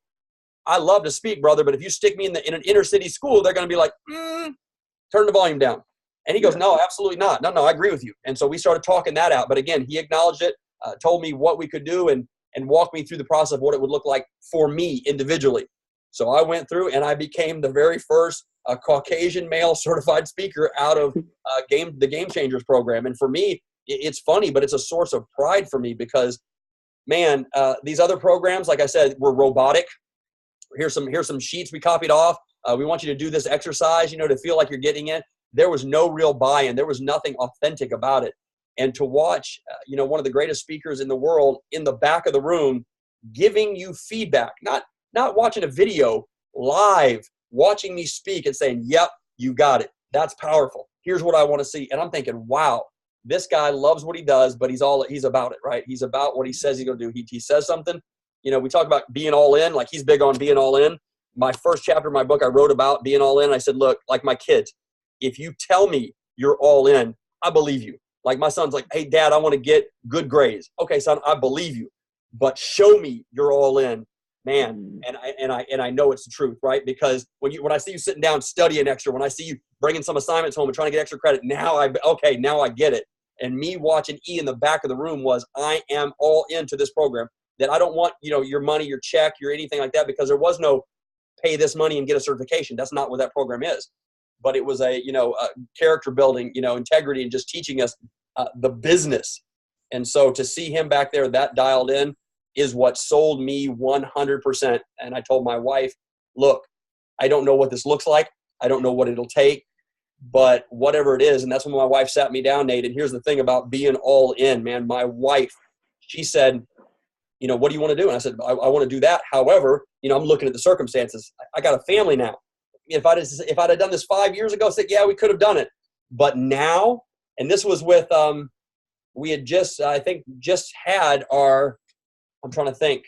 Speaker 2: I love to speak, brother, but if you stick me in an inner city school, they're going to be like, turn the volume down. And he goes, no, absolutely not. No, I agree with you. And so we started talking that out. But again, he acknowledged it, told me what we could do. And and walk me through the process of what it would look like for me individually. So I went through and I became the very first Caucasian male certified speaker out of the Game Changers program. And for me, it's funny, but it's a source of pride for me because, man, these other programs, like I said, were robotic. Here's some sheets we copied off. We want you to do this exercise, to feel like you're getting it. There was no real buy-in. There was nothing authentic about it. And to watch, one of the greatest speakers in the world in the back of the room giving you feedback, not watching a video, live, watching me speak and saying, yep, you got it. That's powerful. Here's what I want to see. And I'm thinking, wow, this guy loves what he does, but he's about it, right? He's about what he says he's going to do. He says something, we talk about being all in, like he's big on being all in. My first chapter of my book, I wrote about being all in. I said, look, like my kids, if you tell me you're all in, I believe you. Like my son's like, hey, Dad, I want to get good grades. Okay, son, I believe you, but show me you're all in, man. And I know it's the truth, right? Because when I see you sitting down studying extra, when I see you bringing some assignments home and trying to get extra credit, now I get it. And me watching E in the back of the room was, I am all into this program. That I don't want, your money, your check, your anything like that, because there was no pay this money and get a certification. That's not what that program is. But it was a character building, integrity, and just teaching us the business. And so to see him back there that dialed in is what sold me 100%. And I told my wife, look, I don't know what this looks like. I don't know what it'll take, but whatever it is. And that's when my wife sat me down, Nate. And here's the thing about being all in, man. My wife, she said, what do you want to do? And I said, I want to do that. However, I'm looking at the circumstances. I got a family now. If I'd have done this 5 years ago, I said, yeah, we could have done it. But now, and this was with, we had just had our, I'm trying to think.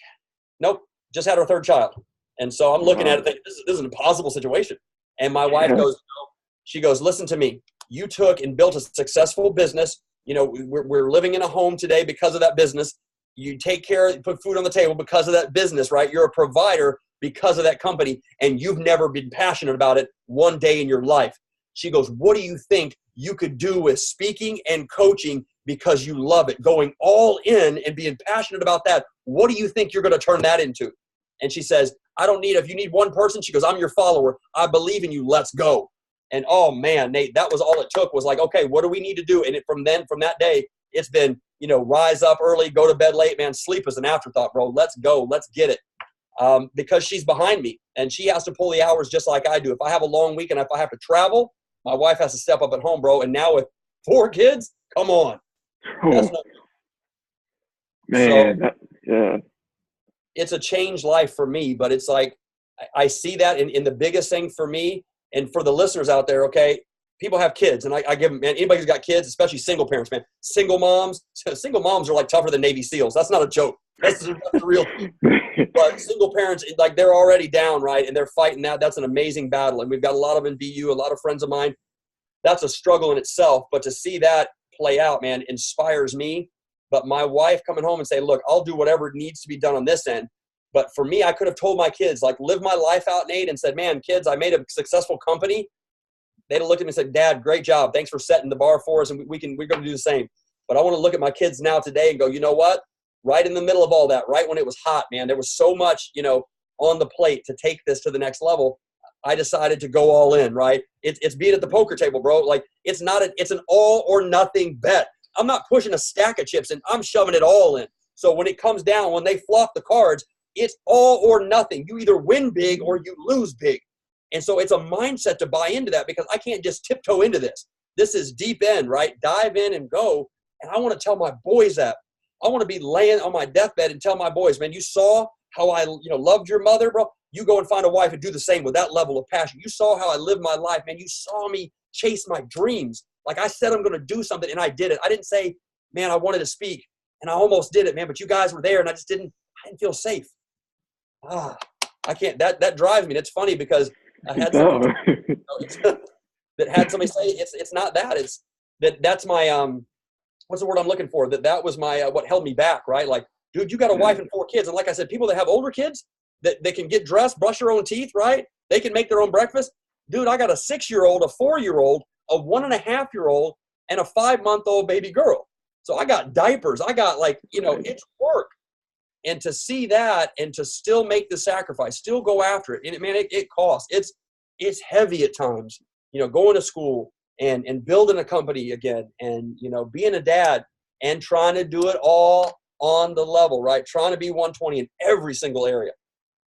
Speaker 2: Nope, just had our third child. And so I'm looking at it thinking, this is an impossible situation. And my wife goes, listen to me. You took and built a successful business. We're living in a home today because of that business. You take care, you put food on the table because of that business, right? You're a provider because of that company, and you've never been passionate about it one day in your life. She goes, what do you think you could do with speaking and coaching because you love it, going all in and being passionate about that? What do you think you're going to turn that into? And she says, if you need one person, she goes, I'm your follower. I believe in you. Let's go. And oh man, Nate, that was all it took was like, okay, what do we need to do? And from that day, it's been, rise up early, go to bed late, man. Sleep is an afterthought, bro. Let's go. Let's get it. Because she's behind me and she has to pull the hours just like I do. If I have a long week and if I have to travel, my wife has to step up at home, bro. And now with 4 kids, come on. That's
Speaker 1: yeah.
Speaker 2: It's a changed life for me, but it's like, I see that in the biggest thing for me and for the listeners out there. Okay. People have kids and I give them, man, anybody who's got kids, especially single parents, man, single moms are like tougher than Navy SEALs. That's not a joke. That's the real thing. But single parents, like they're already down, right? And they're fighting that. That's an amazing battle. And we've got a lot of in BU, a lot of friends of mine. That's a struggle in itself. But to see that play out, man, inspires me. But my wife coming home and say, look, I'll do whatever needs to be done on this end. But for me, I could have told my kids, like, live my life out, Nate, and said, man, kids, I made a successful company. They'd have looked at me and said, Dad, great job. Thanks for setting the bar for us. And we're going to do the same. But I want to look at my kids now today and go, you know what? Right in the middle of all that, right when it was hot, man, there was so much, on the plate to take this to the next level. I decided to go all in, right? It's being at the poker table, bro. Like it's an all or nothing bet. I'm not pushing a stack of chips and I'm shoving it all in. So when it comes down, when they flop the cards, it's all or nothing. You either win big or you lose big. And so it's a mindset to buy into that because I can't just tiptoe into this. This is deep end, right? Dive in and go. And I want to tell my boys that. I want to be laying on my deathbed and tell my boys, man, you saw how I, loved your mother, bro. You go and find a wife and do the same with that level of passion. You saw how I lived my life, man. You saw me chase my dreams. Like I said, I'm going to do something and I did it. I didn't say, man, I wanted to speak and I almost did it, man. But you guys were there and I didn't feel safe. I can't, that drives me. That's funny because I had somebody, that had somebody say it's not that. It's that's my, what's the word I'm looking for? That was my, what held me back, right? Like, dude, you got a wife and 4 kids. And like I said, people that have older kids that they can get dressed, brush their own teeth, right? They can make their own breakfast. Dude, I got a 6-year-old, a 4-year-old, a 1.5-year-old, and a 5-month-old baby girl. So I got diapers. I got it's work. And to see that and to still make the sacrifice, still go after it. And man, it costs. It's heavy at times, you know, going to school and building a company again and, you know, being a dad and trying to do it all on the level, right? Trying to be 120 in every single area.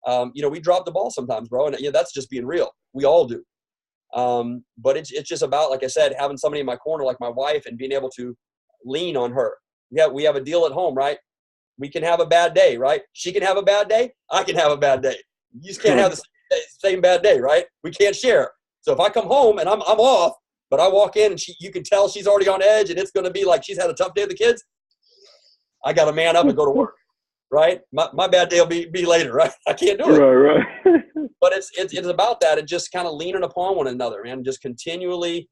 Speaker 2: You know, we drop the ball sometimes, bro. And that's just being real. We all do. But it's just about, like I said, having somebody in my corner, like my wife, and being able to lean on her. Yeah. We have a deal at home, right? We can have a bad day, right? She can have a bad day. I can have a bad day. You just can't have the same bad day, right? We can't share. So if I come home and I'm off, but I walk in and you can tell she's already on edge and it's going to be like she's had a tough day with the kids, I got to man up and go to work, right? My bad day will be later, right? I can't do it.
Speaker 1: Right.
Speaker 2: But it's about that and just kind of leaning upon one another, man. Just continually,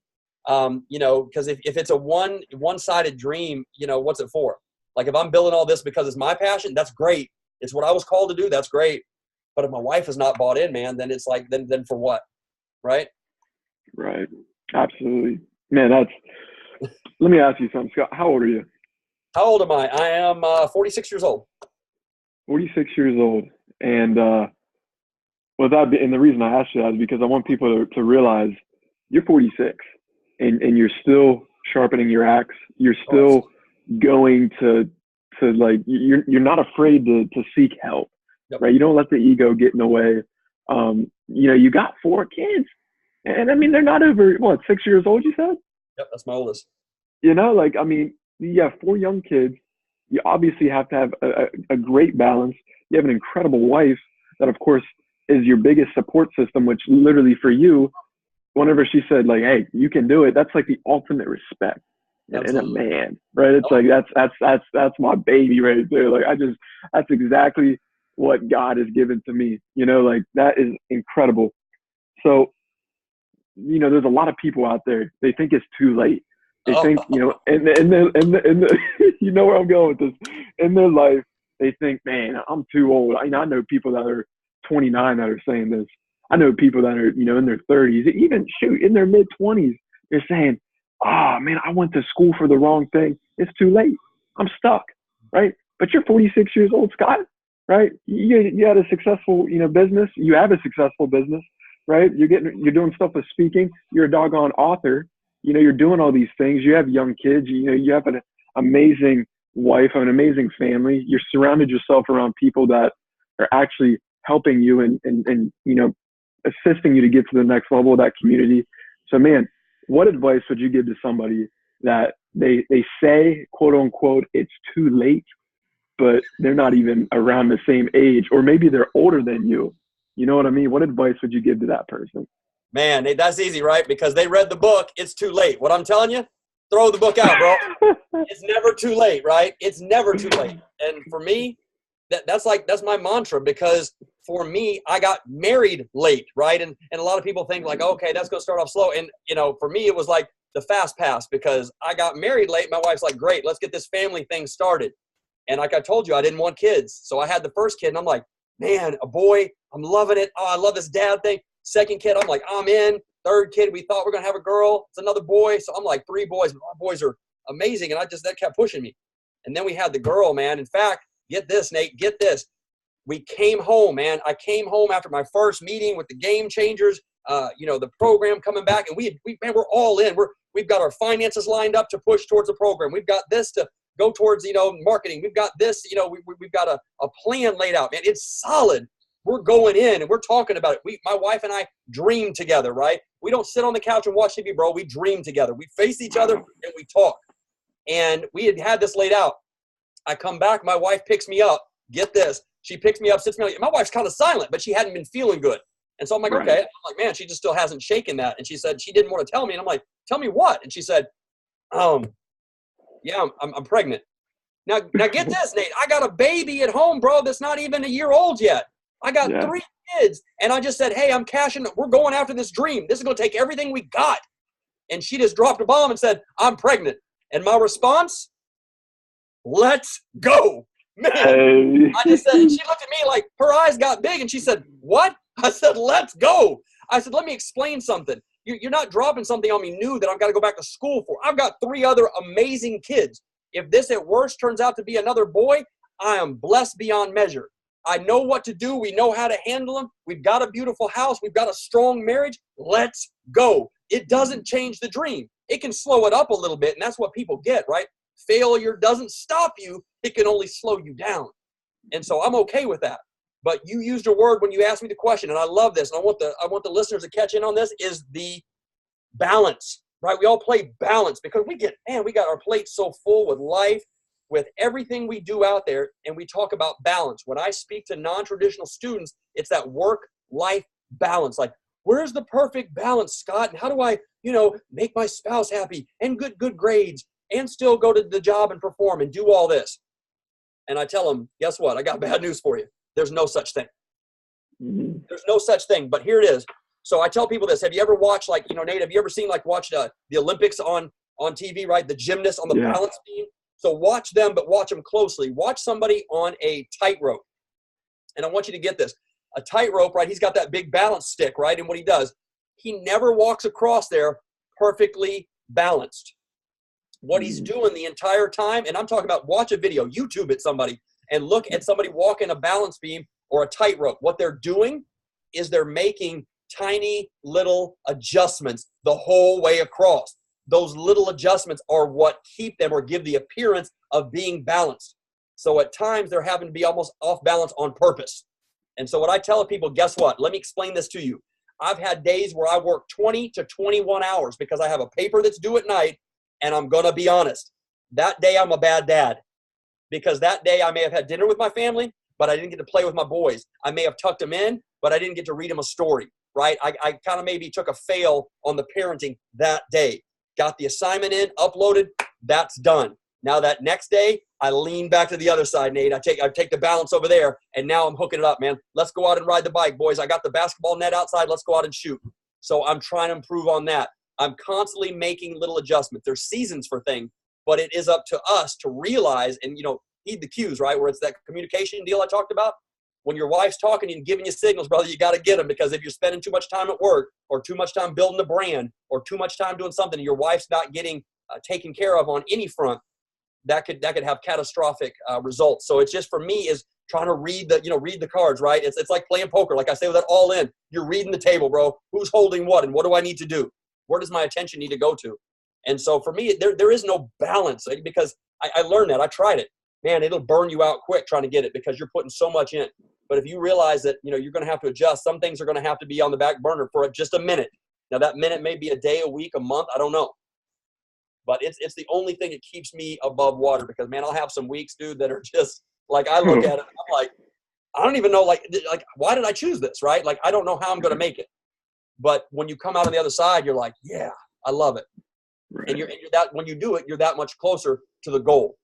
Speaker 2: you know, because if it's a one-sided dream, you know, what's it for? Like if I'm building all this because it's my passion, that's great. It's what I was called to do. That's great. But if my wife is not bought in, man, then it's like, then for what? Right?
Speaker 1: Right. Absolutely. Man, let me ask you something, Scott. How old are you?
Speaker 2: How old am I? I am 46 years old.
Speaker 1: 46 years old. And and the reason I asked you that is because I want people to realize you're 46 and you're still sharpening your axe. You're still going to like, you're not afraid to seek help,
Speaker 2: yep.
Speaker 1: Right? You don't let the ego get in the way. You know, you got 4 kids. And I mean, they're not over, 6 years old, you said?
Speaker 2: Yep, that's my oldest.
Speaker 1: You know, like, I mean, you have 4 young kids. You obviously have to have a great balance. You have an incredible wife that, of course, is your biggest support system, which literally for you, whenever she said, like, hey, you can do it, that's like the ultimate respect in a man, right? It's like, that's my baby right there. Like, that's exactly what God has given to me. You know, like, that is incredible. So, you know, there's a lot of people out there, they think it's too late. They think, you know, and you know where I'm going with this. In their life, they think, man, I'm too old. I know people that are 29 that are saying this. I know people that are, you know, in their 30s, even in their mid 20s, they're saying, man, I went to school for the wrong thing. It's too late. I'm stuck, right? But you're 46 years old, Scott, right? You had a successful, you know, business. You have a successful business. Right? You're doing stuff with speaking. You're a doggone author. You know, you're doing all these things. You have young kids. You know, you have an amazing wife, an amazing family. You're surrounded yourself around people that are actually helping you and you know, assisting you to get to the next level of that community. So, man, what advice would you give to somebody that they say, quote unquote, it's too late, but they're not even around the same age, or maybe they're older than you? You know what I mean? What advice would you give to that person?
Speaker 2: Man, that's easy, right? Because they read the book, it's too late. What I'm telling you, throw the book out, bro. It's never too late, right? It's never too late. And for me, that's my mantra, because for me, I got married late, right? And a lot of people think like, okay, that's going to start off slow. And, you know, for me, it was like the fast pass, because I got married late. My wife's like, great, let's get this family thing started. And like I told you, I didn't want kids. So I had the first kid and I'm like, man, a boy, I'm loving it. Oh, I love this dad thing. Second kid, I'm like, I'm in. Third kid, we thought we we're going to have a girl. It's another boy. So I'm like, 3 boys. My boys are amazing. And that kept pushing me. And then we had the girl, man. In fact, get this, Nate, get this. We came home, man. I came home after my first meeting with the game changers, you know, the program coming back. And we're all in. We've got our finances lined up to push towards the program. We've got this to go towards, you know, marketing. We've got this, you know, we've got a plan laid out, man. It's solid. We're going in and we're talking about it. My wife and I dream together, right? We don't sit on the couch and watch TV, bro. We dream together. We face each other and we talk. And we had this laid out. I come back. My wife picks me up. Get this. She picks me up, sits me. My wife's kind of silent, but she hadn't been feeling good. And so I'm like, okay. I'm like, man, she just still hasn't shaken that. And she said she didn't want to tell me. And I'm like, tell me what? And she said, yeah, I'm pregnant. Now get this, Nate. I got a baby at home, bro, that's not even a year old yet. I got 3 kids. And I just said, hey, I'm cashing. We're going after this dream. This is going to take everything we got. And she just dropped a bomb and said, I'm pregnant. And my response, let's go. Man, I just said, and she looked at me like her eyes got big and she said, what? I said, let's go. I said, let me explain something. You're not dropping something on me new that I've got to go back to school for. I've got 3 other amazing kids. If this at worst turns out to be another boy, I am blessed beyond measure. I know what to do. We know how to handle them. We've got a beautiful house. We've got a strong marriage. Let's go. It doesn't change the dream. It can slow it up a little bit, and that's what people get, right? Failure doesn't stop you. It can only slow you down. And so I'm okay with that. But you used a word when you asked me the question, and I love this, and I want the listeners to catch in on this, is the balance, right? We all play balance because we got our plates so full with life, with everything we do out there, and we talk about balance. When I speak to non-traditional students, it's that work-life balance. Like, where's the perfect balance, Scott? And how do I, make my spouse happy and good grades and still go to the job and perform and do all this? And I tell them, guess what? I got bad news for you. There's no such thing. There's no such thing, but here it is. So I tell people this. Have you ever watched, Nate, have you ever seen, watched the Olympics on TV, right? The gymnasts on the balance beam. So watch them, but watch them closely. Watch somebody on a tightrope. And I want you to get this. A tightrope, right? He's got that big balance stick, right? And what he does, he never walks across there perfectly balanced. What he's doing the entire time, and I'm talking about, watch a video, YouTube it, somebody, and look at somebody walking a balance beam or a tightrope. What they're doing is they're making tiny little adjustments the whole way across. Those little adjustments are what keep them or give the appearance of being balanced. So at times they're having to be almost off balance on purpose. And so what I tell people, guess what? Let me explain this to you. I've had days where I work 20 to 21 hours because I have a paper that's due at night, and I'm going to be honest. That day I'm a bad dad because that day I may have had dinner with my family, but I didn't get to play with my boys. I may have tucked them in, but I didn't get to read them a story, right? I kind of maybe took a fail on the parenting that day. Got the assignment in, uploaded, that's done. Now that next day, I lean back to the other side, Nate. I take the balance over there, and now I'm hooking it up, man. Let's go out and ride the bike, boys. I got the basketball net outside. Let's go out and shoot. So I'm trying to improve on that. I'm constantly making little adjustments. There's seasons for things, but it is up to us to realize and, heed the cues, right, where it's that communication deal I talked about. When your wife's talking and giving you signals, brother, you got to get them, because if you're spending too much time at work or too much time building a brand or too much time doing something and your wife's not getting taken care of on any front, that could have catastrophic results. So it's just, for me, is trying to read the cards, right? It's like playing poker. Like I say with that all in, you're reading the table, bro. Who's holding what and what do I need to do? Where does my attention need to go to? And so for me, there is no balance, because I learned that. I tried it. Man, it'll burn you out quick trying to get it because you're putting so much in. But if you realize that, you're going to have to adjust, some things are going to have to be on the back burner for just a minute. Now that minute may be a day, a week, a month, I don't know. But it's the only thing that keeps me above water, because, man, I'll have some weeks, dude, that are just like, I look at it, I'm like, I don't even know, like, why did I choose this, right? Like, I don't know how I'm going to make it. But when you come out on the other side, you're like, yeah, I love it. Right. And you're that, when you do it, you're that much closer to the goal.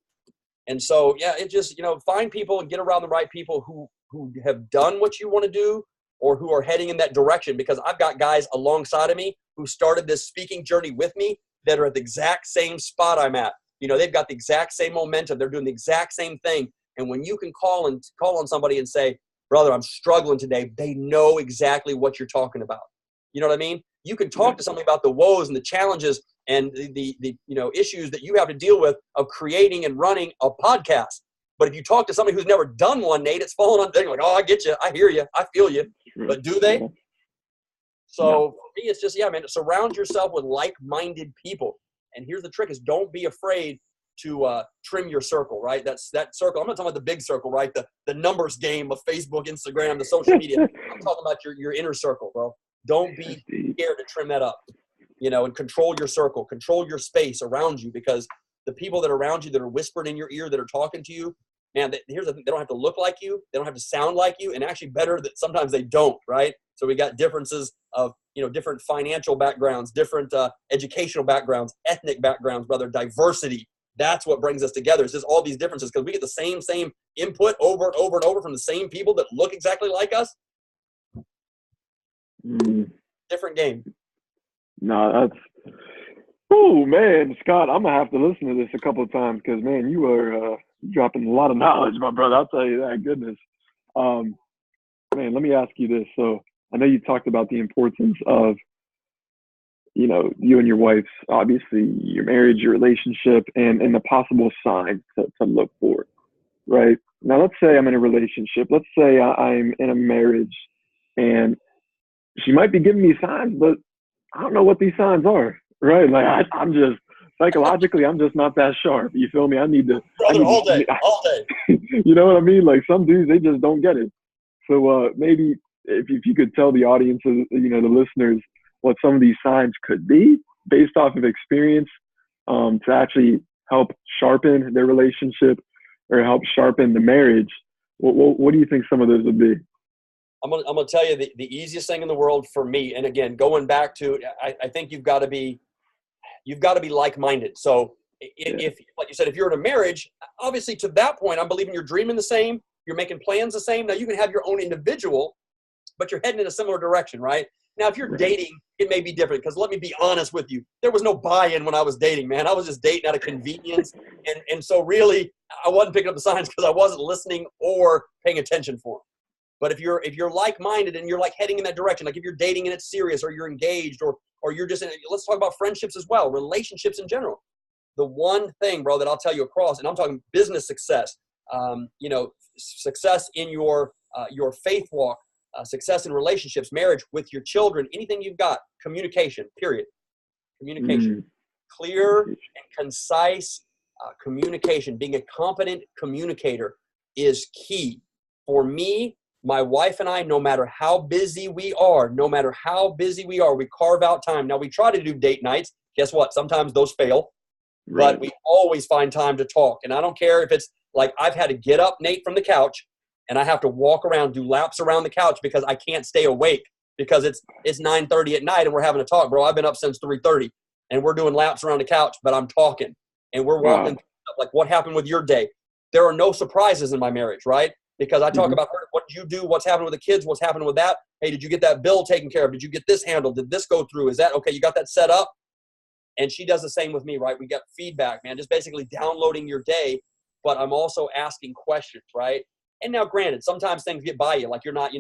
Speaker 2: And so, yeah, it just, find people and get around the right people who have done what you want to do or who are heading in that direction, because I've got guys alongside of me who started this speaking journey with me that are at the exact same spot I'm at. They've got the exact same momentum. They're doing the exact same thing. And when you can call on somebody and say, brother, I'm struggling today, they know exactly what you're talking about. You know what I mean? You can talk to somebody about the woes and the challenges and the issues that you have to deal with of creating and running a podcast. But if you talk to somebody who's never done one, Nate, it's falling on things like, oh, I get you. I hear you. I feel you. But do they? So for me, it's just, man, surround yourself with like-minded people. And here's the trick is, don't be afraid to trim your circle, right? That's that circle. I'm not talking about the big circle, right? The numbers game of Facebook, Instagram, the social media. I'm talking about your inner circle, bro. Don't be scared to trim that up, and control your circle, control your space around you, because the people that are around you that are whispering in your ear, that are talking to you, man, here's the thing. They don't have to look like you. They don't have to sound like you. And actually better that sometimes they don't, right? So we got differences of, different financial backgrounds, different educational backgrounds, ethnic backgrounds, brother, diversity. That's what brings us together. It's just all these differences, because we get the same input over and over and over from the same people that look exactly like us. Different game.
Speaker 1: No, that's, oh man, Scott, I'm gonna have to listen to this a couple of times, because, man, you are dropping a lot of knowledge, my brother. I'll tell you that. Goodness. Man, let me ask you this. So I know you talked about the importance of, you and your wife's, obviously, your marriage, your relationship, and the possible signs to look for, right? now let's say I'm in a relationship. Let's say I'm in a marriage, and she might be giving me signs, but I don't know what these signs are, right? Like I'm just psychologically, I'm just not that sharp. You feel me?
Speaker 2: Brother, all day, all day.
Speaker 1: You know what I mean? Like some dudes, they just don't get it. So maybe if you could tell the audience, the listeners, what some of these signs could be based off of experience, to actually help sharpen their relationship or help sharpen the marriage. What do you think some of those would be?
Speaker 2: I'm gonna tell you the easiest thing in the world for me. And again, going back to, I think you've got to be like-minded. So if, like you said, if you're in a marriage, obviously to that point, I'm believing you're dreaming the same, you're making plans the same. Now you can have your own individual, but you're heading in a similar direction, right? Now, if you're dating, it may be different, because let me be honest with you. There was no buy-in when I was dating, man. I was just dating out of convenience. And so really, I wasn't picking up the signs because I wasn't listening or paying attention for them. But if you're like-minded and you're like heading in that direction, like if you're dating and it's serious, or you're engaged, or you're just let's talk about friendships as well, relationships in general. The one thing, bro, that I'll tell you across, and I'm talking business success, success in your faith walk, success in relationships, marriage, with your children, anything you've got, communication, period. Communication. Clear and concise communication, being a competent communicator is key. For me, my wife and I, no matter how busy we are, we carve out time. Now, we try to do date nights. Guess what? Sometimes those fail. Right. But we always find time to talk. And I don't care if it's like I've had to get up, Nate, from the couch, and I have to walk around, do laps around the couch because I can't stay awake because it's 9:30 at night and we're having a talk, bro. I've been up since 3:30 and we're doing laps around the couch, but I'm talking and we're walking. Wow. Like, what happened with your day? There are no surprises in my marriage, right? Because I talk about what did you do, what's happening with the kids, what's happening with that. Hey, did you get that bill taken care of? Did you get this handled? Did this go through? Is that okay? You got that set up? And she does the same with me, right? We get feedback, man, just basically downloading your day, but I'm also asking questions, right? And now, granted, sometimes things get by you, like you're not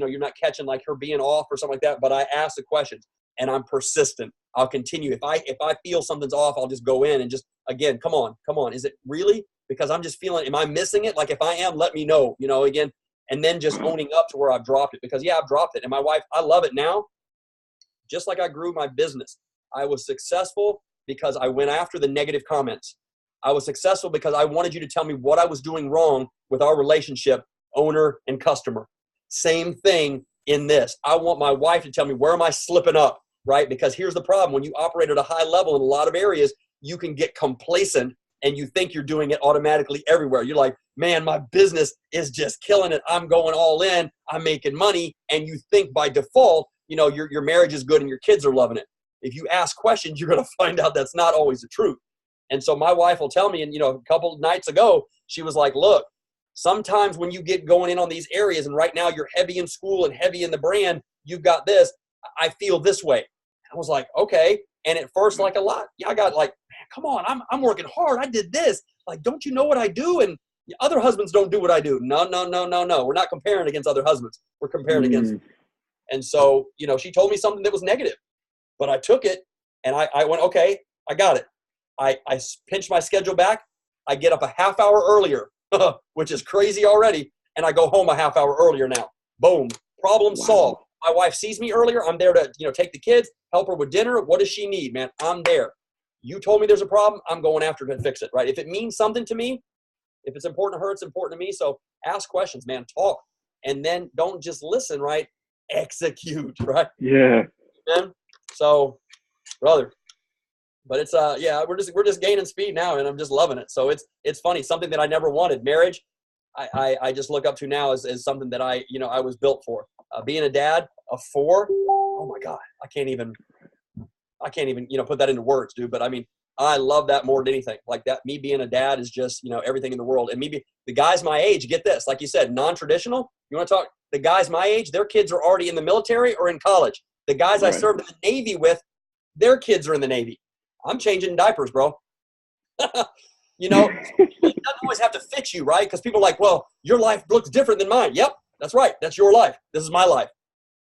Speaker 2: catching like her being off or something like that, but I ask the questions and I'm persistent. I'll continue. If I feel something's off, I'll just go in and just, again, come on. Is it really? Because I'm just feeling, am I missing it? Like if I am, let me know, again, and then just owning up to where I've dropped it, because yeah, I've dropped it. And my wife, I love it now. Just like I grew my business, I was successful because I went after the negative comments. I was successful because I wanted you to tell me what I was doing wrong with our relationship, owner and customer. Same thing in this. I want my wife to tell me, where am I slipping up, right? Because here's the problem. When you operate at a high level in a lot of areas, you can get complacent and you think you're doing it automatically everywhere. You're like, man, my business is just killing it. I'm going all in. I'm making money. And you think by default, your marriage is good and your kids are loving it. If you ask questions, you're going to find out that's not always the truth. And so my wife will tell me, and a couple of nights ago, she was like, look, sometimes when you get going in on these areas, and right now you're heavy in school and heavy in the brand, you've got this, I feel this way. I was like, okay. And at first, like a lot, I got like, man, come on, I'm working hard. I did this. Like, don't you know what I do? And other husbands don't do what I do. No. We're not comparing against other husbands. We're comparing against them. And so, she told me something that was negative, but I took it and I went, okay, I got it. I pinched my schedule back. I get up a half hour earlier, which is crazy already. And I go home a half hour earlier now. Boom. Problem solved. My wife sees me earlier. I'm there to, take the kids, help her with dinner. What does she need, man? I'm there. You told me there's a problem. I'm going after it to fix it, right? If it means something to me, if it's important to her, it's important to me. So ask questions, man. Talk. And then don't just listen, right? Execute, right?
Speaker 1: Yeah.
Speaker 2: Man. So, brother. But it's we're just gaining speed now, and I'm just loving it. So it's funny, something that I never wanted. Marriage, I just look up to now as something that I was built for. Being a dad of 4, oh my God, I can't even put that into words, dude. But I mean, I love that more than anything. Like that, me being a dad is just everything in the world. And maybe the guys my age, get this, like you said, non-traditional. You want to talk? The guys my age, their kids are already in the military or in college. The guys I served in the Navy with, their kids are in the Navy. I'm changing diapers, bro. It doesn't always have to fit you, right? Because people are like, well, your life looks different than mine. Yep, that's right. That's your life. This is my life.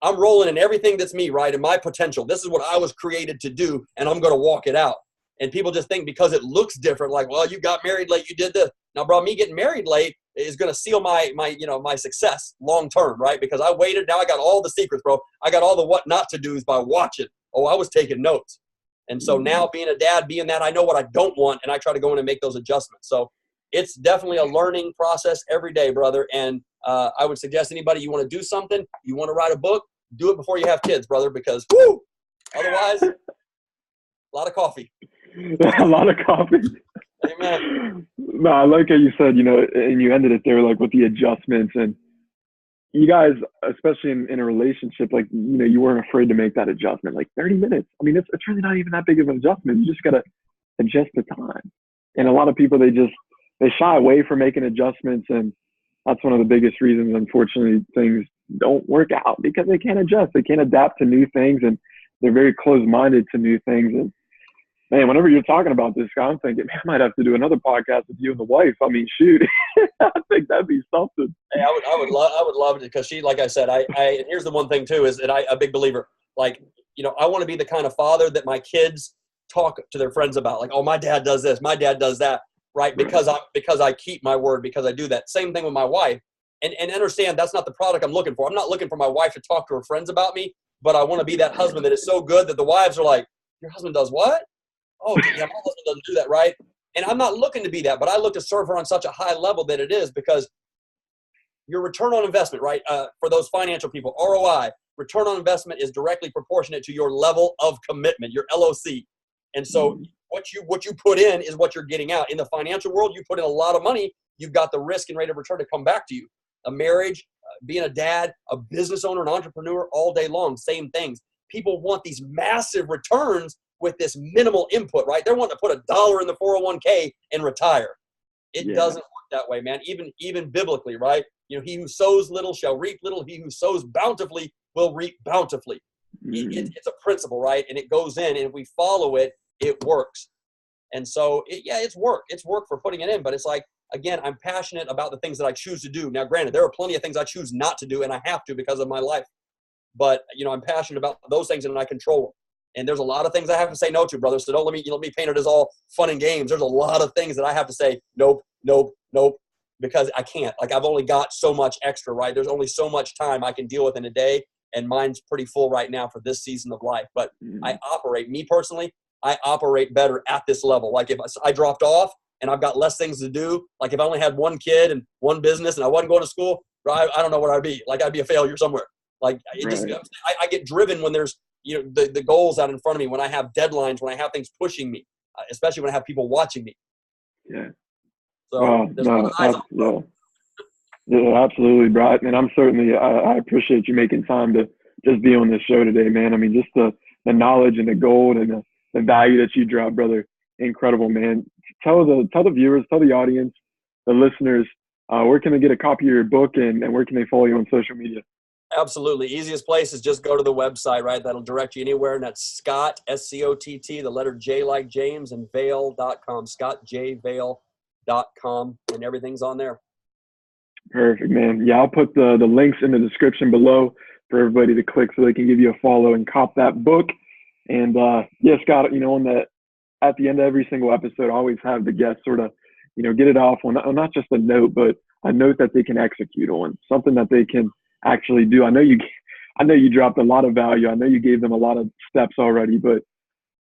Speaker 2: I'm rolling in everything that's me, right? And my potential. This is what I was created to do, and I'm going to walk it out. And people just think because it looks different, like, well, you got married late, you did this. Now, bro, me getting married late, is going to seal my success long term, right? Because I waited. Now I got all the secrets, bro. I got all the what not to do's by watching. Oh, I was taking notes. And so now being a dad, being that I know what I don't want, and I try to go in and make those adjustments. So it's definitely a learning process every day, brother. And I would suggest anybody, you want to do something, you want to write a book, do it before you have kids, brother, because whoo, otherwise, a lot of coffee.
Speaker 1: A lot of coffee.
Speaker 2: Amen.
Speaker 1: No, I like how you said, and you ended it there, like with the adjustments, and you guys, especially in a relationship, like, you weren't afraid to make that adjustment, like 30 minutes. I mean, it's really not even that big of an adjustment. You just got to adjust the time. And a lot of people, they shy away from making adjustments. And that's one of the biggest reasons, unfortunately, things don't work out, because they can't adjust. They can't adapt to new things, and they're very closed-minded to new things. And man, whenever you're talking about this guy, I'm thinking, man, I might have to do another podcast with you and the wife. I mean, shoot, I think that'd be something.
Speaker 2: Hey, I would love it, because she, like I said, and here's the one thing too, is that I'm a big believer. Like, I want to be the kind of father that my kids talk to their friends about. Like, oh, my dad does this, my dad does that, right? Because I keep my word, because I do that. Same thing with my wife, and understand that's not the product I'm looking for. I'm not looking for my wife to talk to her friends about me, but I want to be that husband that is so good that the wives are like, your husband does what? Oh, yeah, my husband doesn't do that, right? And I'm not looking to be that, but I look to serve her on such a high level that it is, because your return on investment, right? For those financial people, ROI, return on investment, is directly proportionate to your level of commitment, your LOC. And so what you put in is what you're getting out. In the financial world, you put in a lot of money, you've got the risk and rate of return to come back to you. A marriage, being a dad, a business owner, an entrepreneur, all day long, same things. People want these massive returns with this minimal input, right? They're wanting to put $1 in the 401k and retire. It doesn't work that way, man. Even biblically, right? He who sows little shall reap little. He who sows bountifully will reap bountifully. It's a principle, right? And it goes in, and if we follow it, it works. And so, it's work. It's work for putting it in. But it's like, again, I'm passionate about the things that I choose to do. Now, granted, there are plenty of things I choose not to do, and I have to because of my life. But, I'm passionate about those things, and I control them. And there's a lot of things I have to say no to, brother. So don't let me paint it as all fun and games. There's a lot of things that I have to say nope, because I can't. Like, I've only got so much extra, right? There's only so much time I can deal with in a day, and mine's pretty full right now for this season of life. But I operate better at this level. Like, if I dropped off and I've got less things to do, like if I only had one kid and one business and I wasn't going to school, I don't know what I'd be. Like, I'd be a failure somewhere. Like, I get driven when there's, the goals out in front of me, when I have deadlines, when I have things pushing me, especially when I have people watching me.
Speaker 1: Yeah.
Speaker 2: So
Speaker 1: absolutely, bro. And I'm certainly, I appreciate you making time to just be on this show today, man. I mean, just the knowledge and the gold and the value that you drop, brother. Incredible, man. Tell the viewers, tell the audience, the listeners, where can they get a copy of your book, and where can they follow you on social media?
Speaker 2: Absolutely. Easiest place is just go to the website, right? That'll direct you anywhere. And that's Scott, SCOTT, the letter J like James, and Vail.com, ScottJVail.com, and everything's on there.
Speaker 1: Perfect, man. Yeah, I'll put the links in the description below for everybody to click so they can give you a follow and cop that book. And Scott, at the end of every single episode, I always have the guests sort of, get it off on not just a note, but a note that they can execute on, something that they can actually do. I know you dropped a lot of value. I know you gave them a lot of steps already, but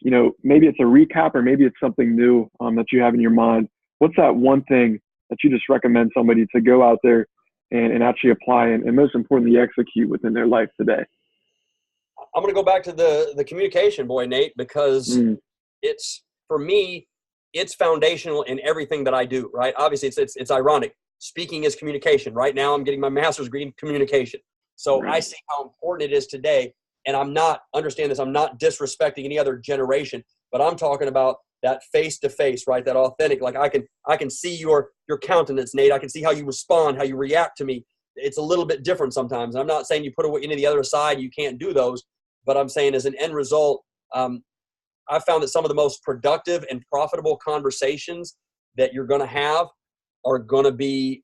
Speaker 1: maybe it's a recap, or maybe it's something new that you have in your mind. What's that one thing that you just recommend somebody to go out there and actually apply and most importantly execute within their life today?
Speaker 2: I'm going to go back to the communication, boy, Nate, because for me, it's foundational in everything that I do, right? Obviously, it's ironic. Speaking is communication. Right now, I'm getting my master's degree in communication. So I see how important it is today. And I'm not disrespecting any other generation, but I'm talking about that face-to-face, right? That authentic, like I can see your countenance, Nate. I can see how you respond, how you react to me. It's a little bit different sometimes. And I'm not saying you put any of the other side, you can't do those, but I'm saying as an end result, I've found that some of the most productive and profitable conversations that you're going to have are going to be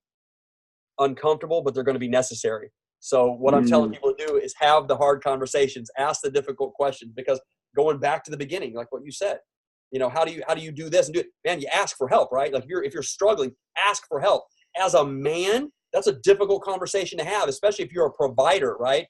Speaker 2: uncomfortable, but they're going to be necessary. So what I'm telling people to do is have the hard conversations, ask the difficult questions, because going back to the beginning, like what you said, how do you do this and do it? Man, you ask for help, right? Like if you're struggling, ask for help. as a man, that's a difficult conversation to have, especially if you're a provider, right?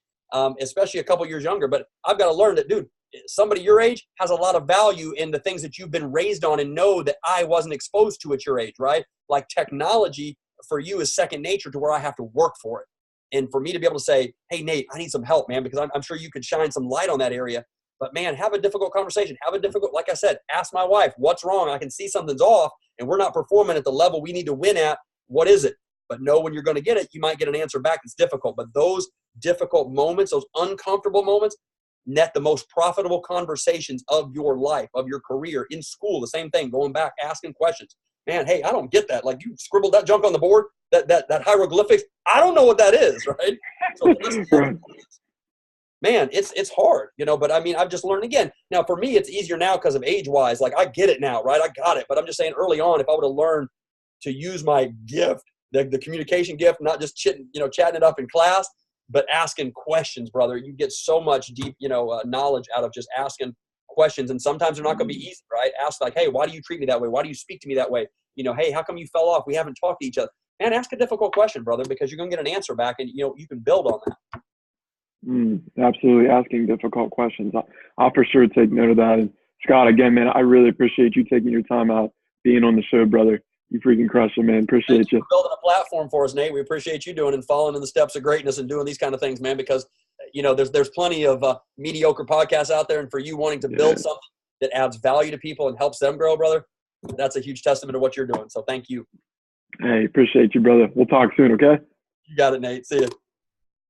Speaker 2: Especially a couple years younger. But I've got to learn that, dude, somebody your age has a lot of value in the things that you've been raised on and know that I wasn't exposed to at your age, right? Like technology for you is second nature to where I have to work for it. And for me to be able to say, hey, Nate, I need some help, man, because I'm sure you could shine some light on that area. But, man, have a difficult conversation. Like I said, ask my wife, what's wrong? I can see something's off, and we're not performing at the level we need to win at. What is it? But know when you're going to get it, you might get an answer back that's difficult. But those difficult moments, those uncomfortable moments, net the most profitable conversations of your life, of your career, in school, the same thing, going back, asking questions. Man, hey, I don't get that. Like, you scribbled that junk on the board, that hieroglyphics. I don't know what that is, right? So man, it's hard, but I mean, I've just learned again. Now, for me, it's easier now because of age-wise. Like, I get it now, right? I got it. But I'm just saying early on, if I would have learned to use my gift, the communication gift, not just chatting it up in class, but asking questions, brother, you get so much deep, knowledge out of just asking questions. And sometimes they're not going to be easy, right? Ask like, hey, why do you treat me that way? Why do you speak to me that way? Hey, how come you fell off? We haven't talked to each other. Man, ask a difficult question, brother, because you're going to get an answer back, and you can build on that.
Speaker 1: Absolutely, asking difficult questions. I'll for sure take note of that. And Scott, again, man, I really appreciate you taking your time out, being on the show, brother. You freaking crush it, man. Appreciate you.
Speaker 2: For building a platform for us, Nate. We appreciate you doing and following in the steps of greatness and doing these kind of things, man, because there's plenty of mediocre podcasts out there, and for you wanting to build something that adds value to people and helps them grow, brother, that's a huge testament to what you're doing. So thank you.
Speaker 1: Hey, appreciate you, brother. We'll talk soon, okay?
Speaker 2: You got it, Nate. See you.